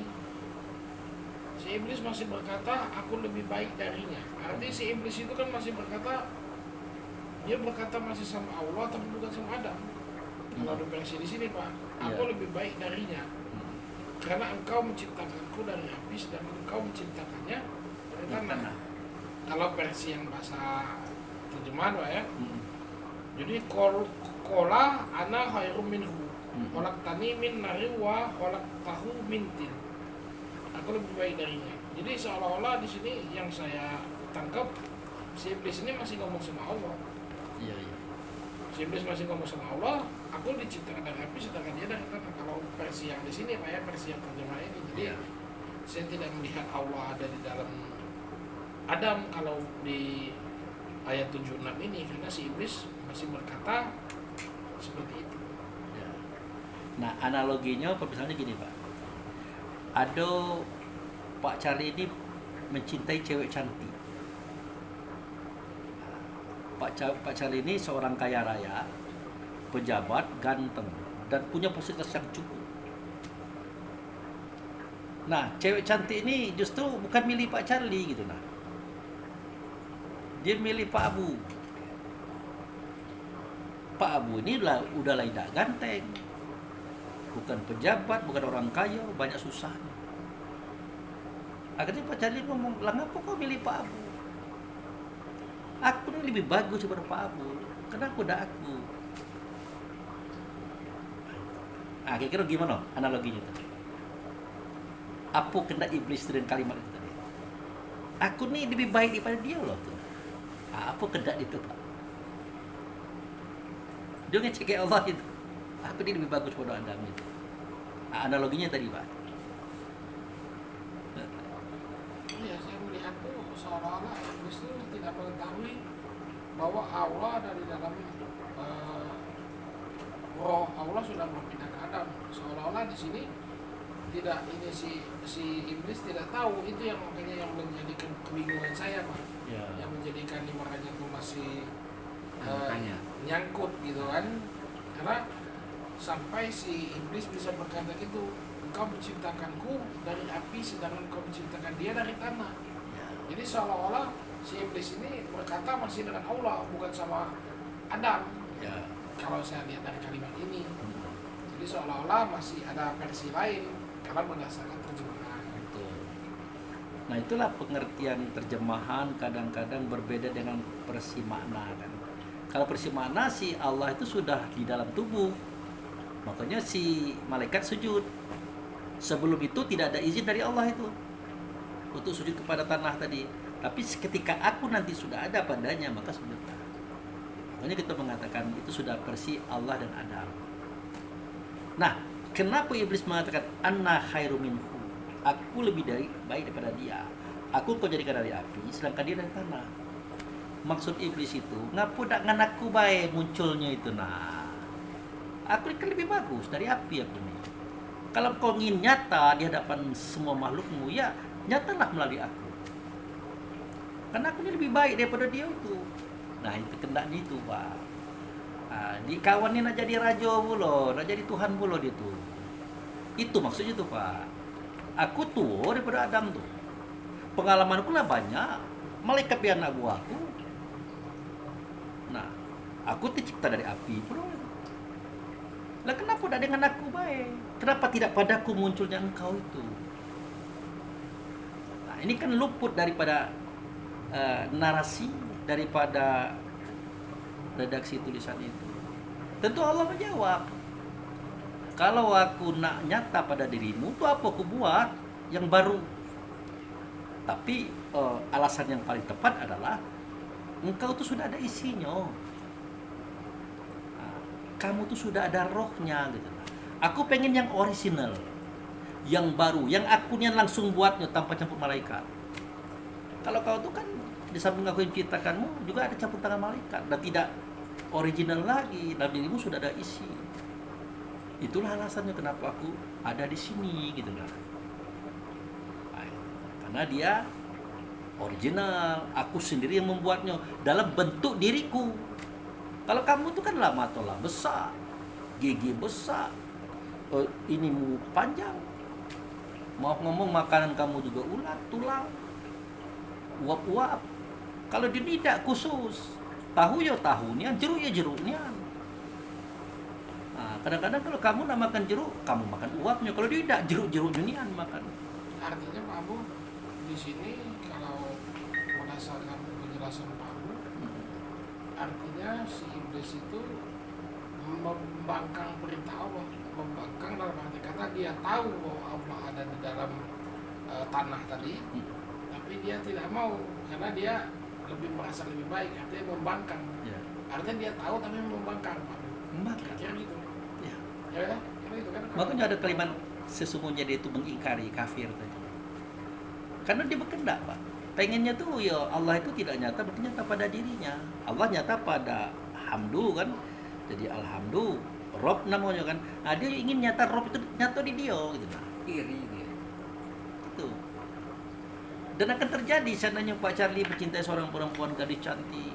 si iblis masih berkata aku lebih baik darinya. Artinya si iblis itu kan masih berkata, dia berkata masih sama Allah tapi bukan sama Adam. Kalau ada versi di sini Pak, aku lebih baik darinya karena engkau menciptakanku dari api dan engkau menciptakannya dari tanah. Kalau versi yang bahasa terjemahan Pak ya, jadi kola ana khairum minhu kolak tani min nari wa kolak tahu min tin. Aku lebih baik darinya. Jadi seolah-olah di sini yang saya tangkap, si iblis ini masih ngomong sama Allah. Iya, iya. Si iblis masih ngomong sama Allah, aku diciptakan dari api sedangkan dia dari tanah. Kalau versi yang di sini Pak ya, versi yang terjemah ini. Jadi saya tidak melihat Allah ada di dalam Adam kalau di ayat 76 ini, karena si iblis masih berkata seperti itu. Ya. Nah, analoginya misalnya gini Pak. Ada Pak Charlie ini mencintai cewek cantik. Pak Charlie ini seorang kaya raya, pejabat, ganteng, dan punya fasilitas yang cukup. Nah, cewek cantik ini justru bukan milih Pak Charlie gitu nah. Dia milih Pak Abu. Pak Abu ini udah tidak ganteng. Bukan pejabat, bukan orang kaya, banyak susahnya. Akhirnya Pak Charlie ngomong, lah ngapa kau milih Pak Abu? Aku ini lebih bagus daripada Pak Abu. Kenapa udah aku? Nah, kira-kira gimana analoginya tadi? Apa kehendak iblis dengan kalimat itu tadi? Aku nih lebih baik daripada dia loh tuh. Apa kehendak itu Pak? Dia ngecek kayak Allah itu. Aku ini lebih bagus pada Adam itu. Nah, analoginya tadi Pak. Iya, saya melihat tuh seolah-olah iblis itu tidak mengetahui bahwa Allah dari dalam roh Allah sudah berpindah ke Adam. Seolah-olah di sini tidak, ini si iblis tidak tahu. Itu yang makanya yang menjadikan kebingungan saya, Pak. Ya. Yang menjadikan lima raja itu masih Makanya. nyangkut gitu kan. Karena sampai si iblis bisa berkata gitu, engkau menciptakanku dari api sedangkan engkau menciptakan dia dari tanah. Jadi seolah-olah si iblis ini berkata masih dengan Allah, bukan sama Adam. Ya. Kalau saya lihat dari kalimat ini, jadi seolah-olah masih ada versi lain karena berdasarkan terjemahan. Betul. Nah, itulah pengertian terjemahan kadang-kadang berbeda dengan persi makna kan. Kalau persi makna si Allah itu sudah di dalam tubuh. Makanya si malaikat sujud. Sebelum itu tidak ada izin dari Allah itu untuk sujud kepada tanah tadi. Tapi ketika aku nanti sudah ada padanya, maka sujudlah. Makanya kita mengatakan itu sudah versi Allah dan Adam. Nah, kenapa iblis mengatakan anna khairu minhu? Aku lebih baik daripada dia. Aku kau jadikan dari api, sedangkan dia dari tanah. Maksud iblis itu, ngapu dak ngan aku baik munculnya itu. Nah, aku kan lebih bagus dari api aku nih. Kalau kau ingin nyata di hadapan semua makhlukmu, ya nyatalah melalui aku. Karena aku ini lebih baik daripada dia itu. Nah, itu kena itu, Pak. Nah, di kawan ini nak jadi raja pula, nak jadi Tuhan pula dia tuh. Itu maksudnya tuh, Pak. Aku tua daripada Adam tuh. Pengalamanku lah banyak. Malaikat dia anak buahku. Nah, aku tercipta dari api pula. Lah kenapa tidak dengan aku baik? Kenapa tidak padaku munculnya engkau itu? Nah, ini kan luput daripada narasi, daripada redaksi tulisan itu. Tentu Allah menjawab, kalau aku nak nyata pada dirimu, itu apa aku buat yang baru? Tapi alasan yang paling tepat adalah engkau tuh sudah ada isinya. Nah, kamu tuh sudah ada rohnya gitu. Aku pengen yang original, yang baru, yang akunya langsung buatnya tanpa campur malaikat. Kalau kau tuh kan di samping aku yang ciptakanmu juga ada campur tangan malaikat dan tidak original lagi. Dalam dirimu sudah ada isi. Itulah alasannya kenapa aku ada di sini gitu lah. Karena dia original, aku sendiri yang membuatnya dalam bentuk diriku. Kalau kamu tuh kan lama tola besar, gigi besar, inimu panjang. Mau ngomong makanan kamu juga ulat, tulang, uap-uap. Kalau dia tidak khusus, tahu ya tahunya, jeruk ya jeruknya. Nah, kadang-kadang kalau kamu nak makan jeruk, kamu makan uapnya. Kalau dia tidak, jeruk-jeruknya ini makan. Artinya Pak Abu di sini kalau berdasarkan penjelasan Pak Abu, artinya si iblis itu membangkang perintah Allah, membangkang dalam arti kata dia tahu bahwa Allah ada di dalam tanah tadi, tapi dia tidak mau karena dia lebih merasa lebih baik, artinya membangkang. Ya. Artinya dia tahu tapi membangkang, Pak. Membangkang. Kira gitu. Ya. Ya kan? Kira gitu kan? Makanya ada kalimat sesungguhnya dia itu mengingkari kafir tadi. Karena dia berkendak, Pak. Pengennya tuh ya Allah itu tidak nyata, berarti nyata pada dirinya. Allah nyata pada hamdu kan. Jadi alhamdu, Rob namanya kan. Nah, dia ingin nyata Rob itu nyata di dia gitu nah. Iri dia. Itu. Dan akan terjadi seandainya Pak Charlie mencintai seorang perempuan gadis cantik.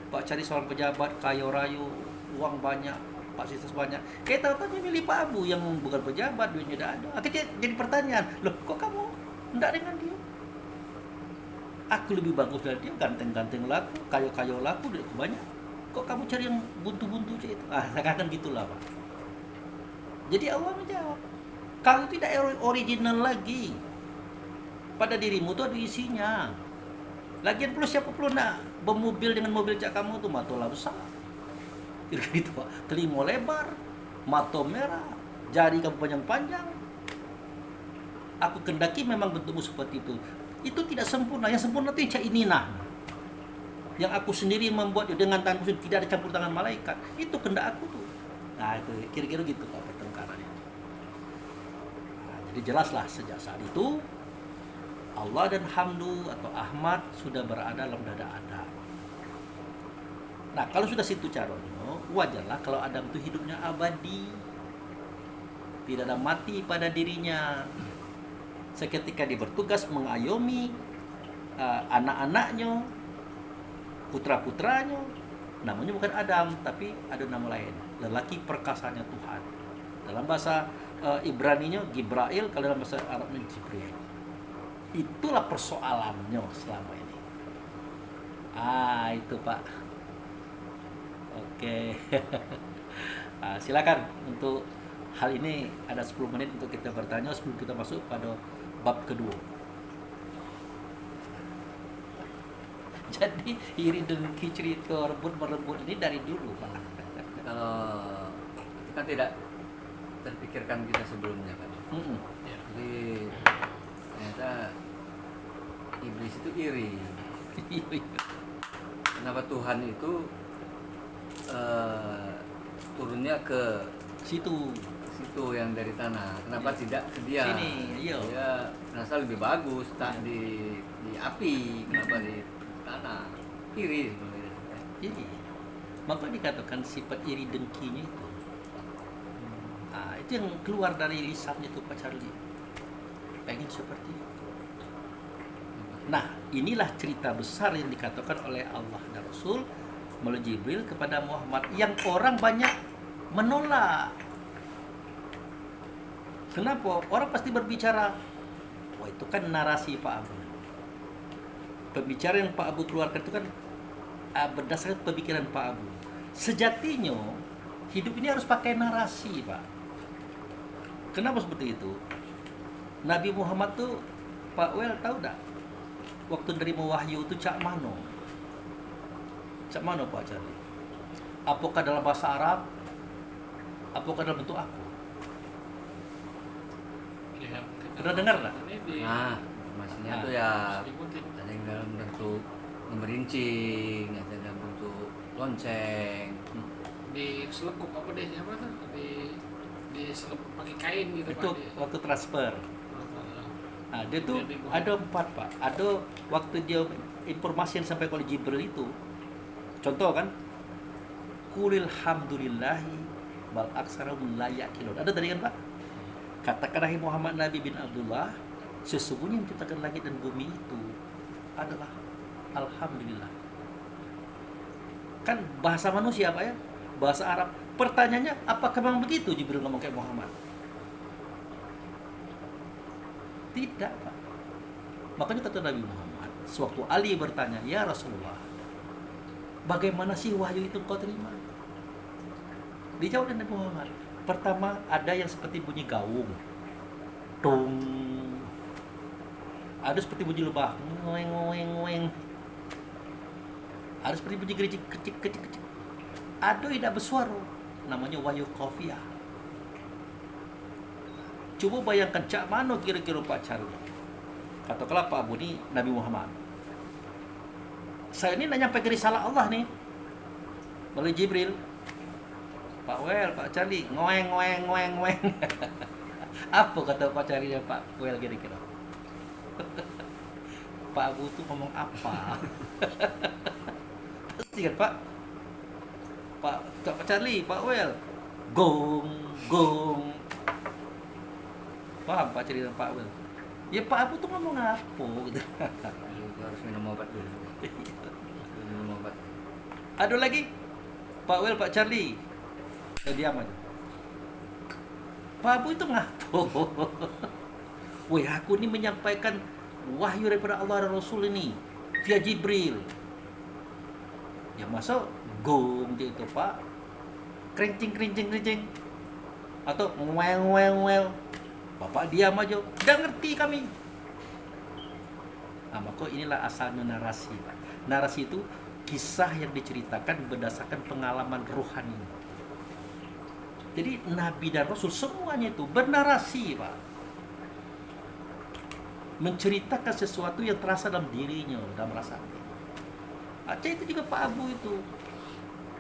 Pak Charlie seorang pejabat kaya raya, uang banyak, fasilitas banyak. Kayak tahu-tahu dia milih Pak Abu yang bukan pejabat, duitnya tidak ada. Akhirnya jadi pertanyaan, loh kok kamu enggak dengan dia? Aku lebih bagus dari dia, ganteng-ganteng laku, kaya-kaya laku, duitku banyak. Kok kamu cari yang buntu-buntu itu? Kadang gitulah Pak. Jadi Allah menjawab, kau tidak original lagi. Pada dirimu tuh ada isinya. Lagian plus siapa perlu nak bermobil dengan mobil cak kamu tuh matola besar. Kira-kira gitu Pak. Telinga lebar, mata merah, jari kamu panjang-panjang. Aku kendaki memang bentukmu seperti itu. Itu tidak sempurna. Yang sempurna itu yang cak ini nah. Yang aku sendiri membuat dengan tanganku sendiri, tidak ada campur tangan malaikat. Itu kehendak aku tuh. Nah itu kira-kira gitu Pak pertengkarannya. Nah, jadi jelaslah sejak saat itu Allah dan Hamdu atau Ahmad sudah berada dalam dada Adam. Nah, kalau sudah situ caranya, wajarlah kalau Adam itu hidupnya abadi. Tidak ada mati pada dirinya. Seketika dia bertugas mengayomi anak-anaknya, putra-putranya, namanya bukan Adam, tapi ada nama lain, lelaki perkasanya Tuhan. Dalam bahasa Ibraninya Gibrail, kalau dalam bahasa Arabnya Jibril. Itulah persoalannya selama ini. Itu Pak. Oke. Silakan untuk hal ini ada 10 menit untuk kita bertanya sebelum kita masuk pada bab kedua. Jadi iri dengki cerita rebut merebut ini dari dulu Pak. Kalau itu kan tidak terpikirkan kita sebelumnya kan. Jadi ternyata iblis itu iri. Kenapa Tuhan itu turunnya ke Situ yang dari tanah? Kenapa tidak ke dia? Sini, iya. Dia merasa lebih bagus tak di api, kenapa di tanah? Iri sebenarnya. Iri. Maka dikatakan sifat iri dengkinya itu. Itu yang keluar dari lisannya tuh Pak Charlie. Pengen seperti itu. Nah, inilah cerita besar yang dikatakan oleh Allah dan Rasul melalui Jibril kepada Muhammad yang orang banyak menolak. Kenapa? Orang pasti berbicara, wah itu kan narasi Pak Abu. Pembicaraan yang Pak Abu keluarkan itu kan berdasarkan pemikiran Pak Abu. Sejatinya hidup ini harus pakai narasi Pak. Kenapa seperti itu? Nabi Muhammad tuh Pak Wel tahu tak? Waktu nerima wahyu itu cak mano? Cak mano Pak Charlie? Apakah dalam bahasa Arab? Apakah dalam bentuk aku? Pernah dengar tak? Nah, maksudnya tuh ya ada yang dalam bentuk memerincing, ada dalam bentuk lonceng. Di selekup apa deh apa tuh? Di selekup pakai kain gitu Itu Pak. waktu transfer. Nah, dia tuh ada 4 Pak. Ada waktu dia informasi yang sampai oleh Jibril itu. Contoh kan, Qulil hamdulillahi bal aksarahum la yaqilun. Ada tadi kan Pak? Katakanlah Muhammad Nabi bin Abdullah, sesungguhnya yang menciptakan langit dan bumi itu adalah alhamdulillah. Kan bahasa manusia Pak ya? Bahasa Arab. Pertanyaannya, apakah memang begitu Jibril ngomong kayak Muhammad? Tidak Pak. Makanya kata Nabi Muhammad, sewaktu Ali bertanya, ya Rasulullah, bagaimana sih wahyu itu kau terima? Dijawab oleh Nabi Muhammad, pertama ada yang seperti bunyi gaung, tung, ada seperti bunyi lebah, ngoeng ngoeng ngoeng, ada seperti bunyi gericik kecil kecil kecil, ada yang tidak bersuara, namanya wahyu khafiyah. Coba bayangkan cak mana kira-kira Pak Charlie. Katakanlah Pak Abu ni Nabi Muhammad. Saya ini nak nyampai risalah Allah nih melalui Jibril. Pak Wel, Pak Charlie, ngoeng ngoeng ngoeng ngoeng. Apa kata Pak Charlie dan Pak Wel kira-kira? Pak Abu tuh ngomong apa? Pasti kan Pak? Pak Charlie, Pak Wel, gong gong. Paham Pak cerita Pak Wel? Ya Pak Abu tuh ngomong apa gitu. Harus minum obat dulu. Minum obat. Ada lagi Pak Wel, Pak Charlie. Diam aja. Pak Abu itu ngapo? Weh, aku ini menyampaikan wahyu daripada Allah dan Rasul ini via Jibril. Ya masa gong gitu Pak? Kerincing kerincing kerincing. Atau ngwel ngwel ngwel. Bapak diam aja, udah ngerti kami. Nah, maka inilah asalnya narasi. Narasi itu kisah yang diceritakan berdasarkan pengalaman rohani. Jadi Nabi dan Rasul semuanya itu bernarasi Pak. Menceritakan sesuatu yang terasa dalam dirinya, dalam rasanya. Aceh itu juga Pak Abu itu.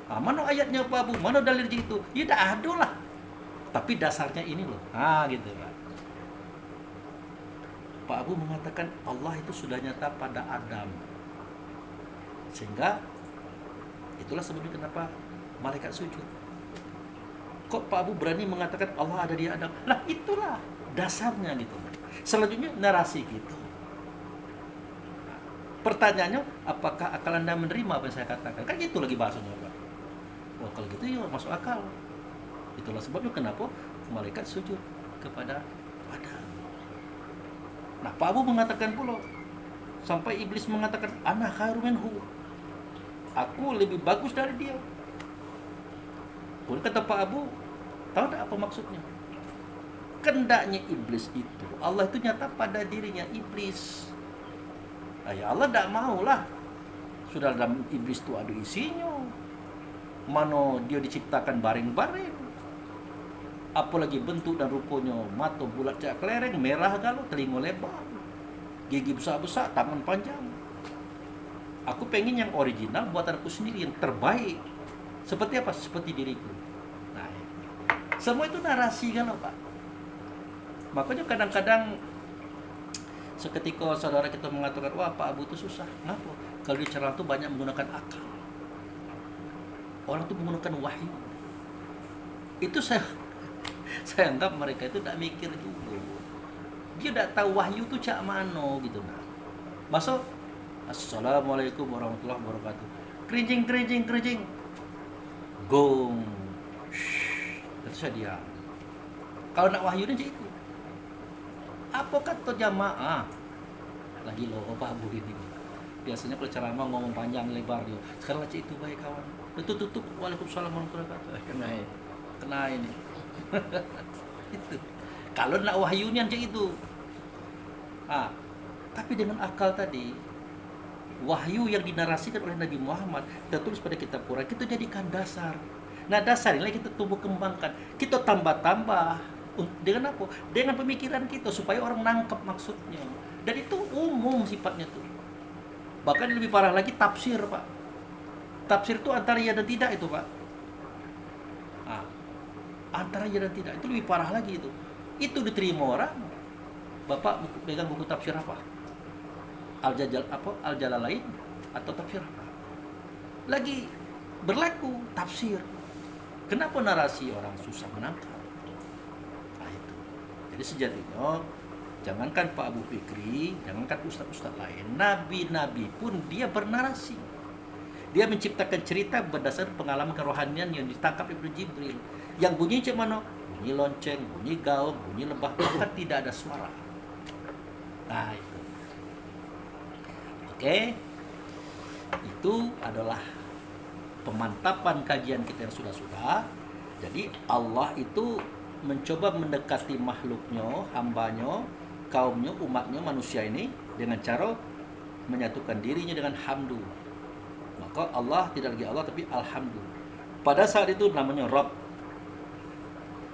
Mana ayatnya Pak Abu, mana dalilnya itu? Ya dah ada lah. Tapi dasarnya ini loh. Gitu Pak. Pak Abu mengatakan Allah itu sudah nyata pada Adam, sehingga Itulah sebabnya kenapa malaikat sujud. Kok Pak Abu berani mengatakan Allah ada di Adam? Lah itulah dasarnya gitu. Selanjutnya narasi gitu. Pertanyaannya, apakah akal Anda menerima apa yang saya katakan? Kan gitu lagi bahasanya Pak. Wah kalau gitu ya masuk akal. Itulah sebabnya kenapa malaikat sujud kepada Adam. Nah Pak Abu mengatakan pula, sampai iblis mengatakan, ana khairu minhu, aku lebih bagus dari dia. Pun kata Pak Abu, tahu tak apa maksudnya? Kendaknya iblis itu, Allah itu nyata pada dirinya iblis. Ya Allah tidak maulah. Sudah dalam iblis itu ada isinya. Mana dia diciptakan baring-baring. Apalagi bentuk dan rupanya, mata bulat cak kelereng, merah galau, telinga lebar, gigi besar-besar, tangan panjang. Aku pengen yang original buatan aku sendiri, yang terbaik. Seperti apa? Seperti diriku. Nah, semua itu narasi galau Pak. Makanya kadang-kadang seketika saudara kita mengatakan, wah Pak Abu itu susah. Kenapa? Kalau di ceramah itu banyak menggunakan akal. Orang itu menggunakan wahyu. Itu saya anggap mereka itu tak mikir dulu. Dia tak tahu wahyu itu cak mano gitu nah. Masuk, assalamualaikum warahmatullahi wabarakatuh. Kerinjing. Gong. Itu saya diam. Kalau nak wahyu dia itu. Apa kata jamaah? Lagi loh, Pak Abu ini. Biasanya kalau ceramah ngomong panjang lebar dia. Sekarang aja itu baik kawan. Itu tutup. Waalaikumsalam warahmatullahi wabarakatuh. Kena ini. Itu. Kalau nak wahyunya aja itu. Tapi dengan akal tadi, wahyu yang dinarasikan oleh Nabi Muhammad tertulis pada kitab Quran, kita jadikan dasar. Nah dasar ini kita tumbuh kembangkan, kita tambah dengan apa? Dengan pemikiran kita supaya orang nangkep maksudnya. Dan itu umum sifatnya tuh. Bahkan lebih parah lagi tafsir Pak. Tafsir itu antara ya dan tidak itu Pak. Antara ya dan tidak itu lebih parah lagi itu. Itu diterima orang. Bapak pegang buku tafsir apa? Al-Jalalain atau tafsir apa? Lagi berlaku tafsir. Kenapa narasi orang susah menangkap? Nah itu. Jadi sejatinya jangankan Pak Abu Fikri, jangankan ustaz-ustaz lain, nabi-nabi pun dia bernarasi. Dia menciptakan cerita berdasar pengalaman kerohanian yang ditangkap Ibnu Jibril. Yang bunyi macam mana? Bunyi lonceng, bunyi gaung, bunyi lebah, bahkan tidak ada suara. Nah itu. Oke. Itu adalah pemantapan kajian kita yang sudah-sudah. Jadi Allah itu mencoba mendekati makhluknya, hambanya, kaumnya, umatnya, manusia ini dengan cara menyatukan dirinya dengan hamdu. Maka Allah tidak lagi Allah tapi alhamdu. Pada saat itu namanya Rabb.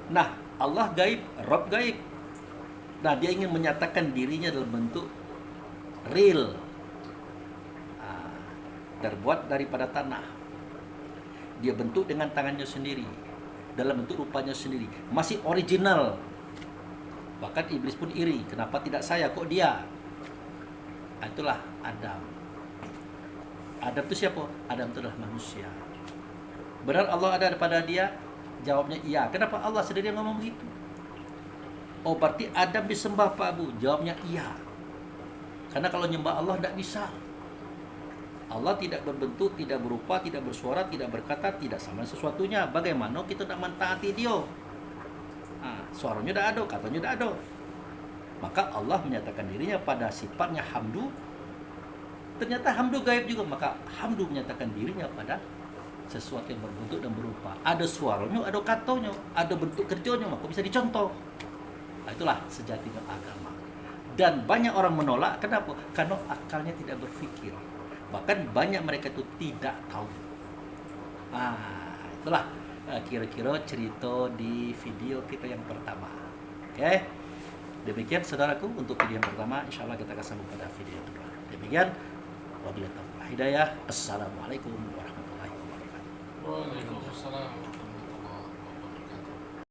Nah, Allah gaib, Rabb gaib. Nah, dia ingin menyatakan dirinya dalam bentuk real. Terbuat daripada tanah. Dia bentuk dengan tangannya sendiri. Dalam bentuk rupanya sendiri. Masih original. Bahkan iblis pun iri. Kenapa tidak saya, kok dia? Itulah Adam. Adam itu siapa? Adam itu adalah manusia. Benar Allah ada pada dia? Jawabnya iya. Kenapa Allah sendiri yang ngomong begitu? Oh berarti Adam disembah Pak Abu? Jawabnya iya. Karena kalau nyembah Allah tidak bisa. Allah tidak berbentuk, tidak berupa, tidak bersuara, tidak berkata, tidak sama sesuatunya. Bagaimana kita tidak mentaati dia? Suaranya tidak ada, katanya tidak ada. Maka Allah menyatakan dirinya pada sifatnya hamdu. Ternyata hamdu gaib juga. Maka hamdu menyatakan dirinya pada sesuatu yang berbentuk dan berupa. Ada suaranya, ada katanya, ada bentuk kerjanya, maka bisa dicontoh. Nah, itulah sejatinya agama. Dan banyak orang menolak. Kenapa? Karena akalnya tidak berpikir. Bahkan banyak mereka itu tidak tahu. Itulah kira-kira cerita di video kita yang pertama. Oke. Demikian saudaraku untuk video yang pertama. Insya Allah kita akan sambung pada video yang kedua. Demikian. Wabillahi taufiq wal hidayah. Assalamualaikum warahmatullahi wabarakatuh. Waalaikumsalam.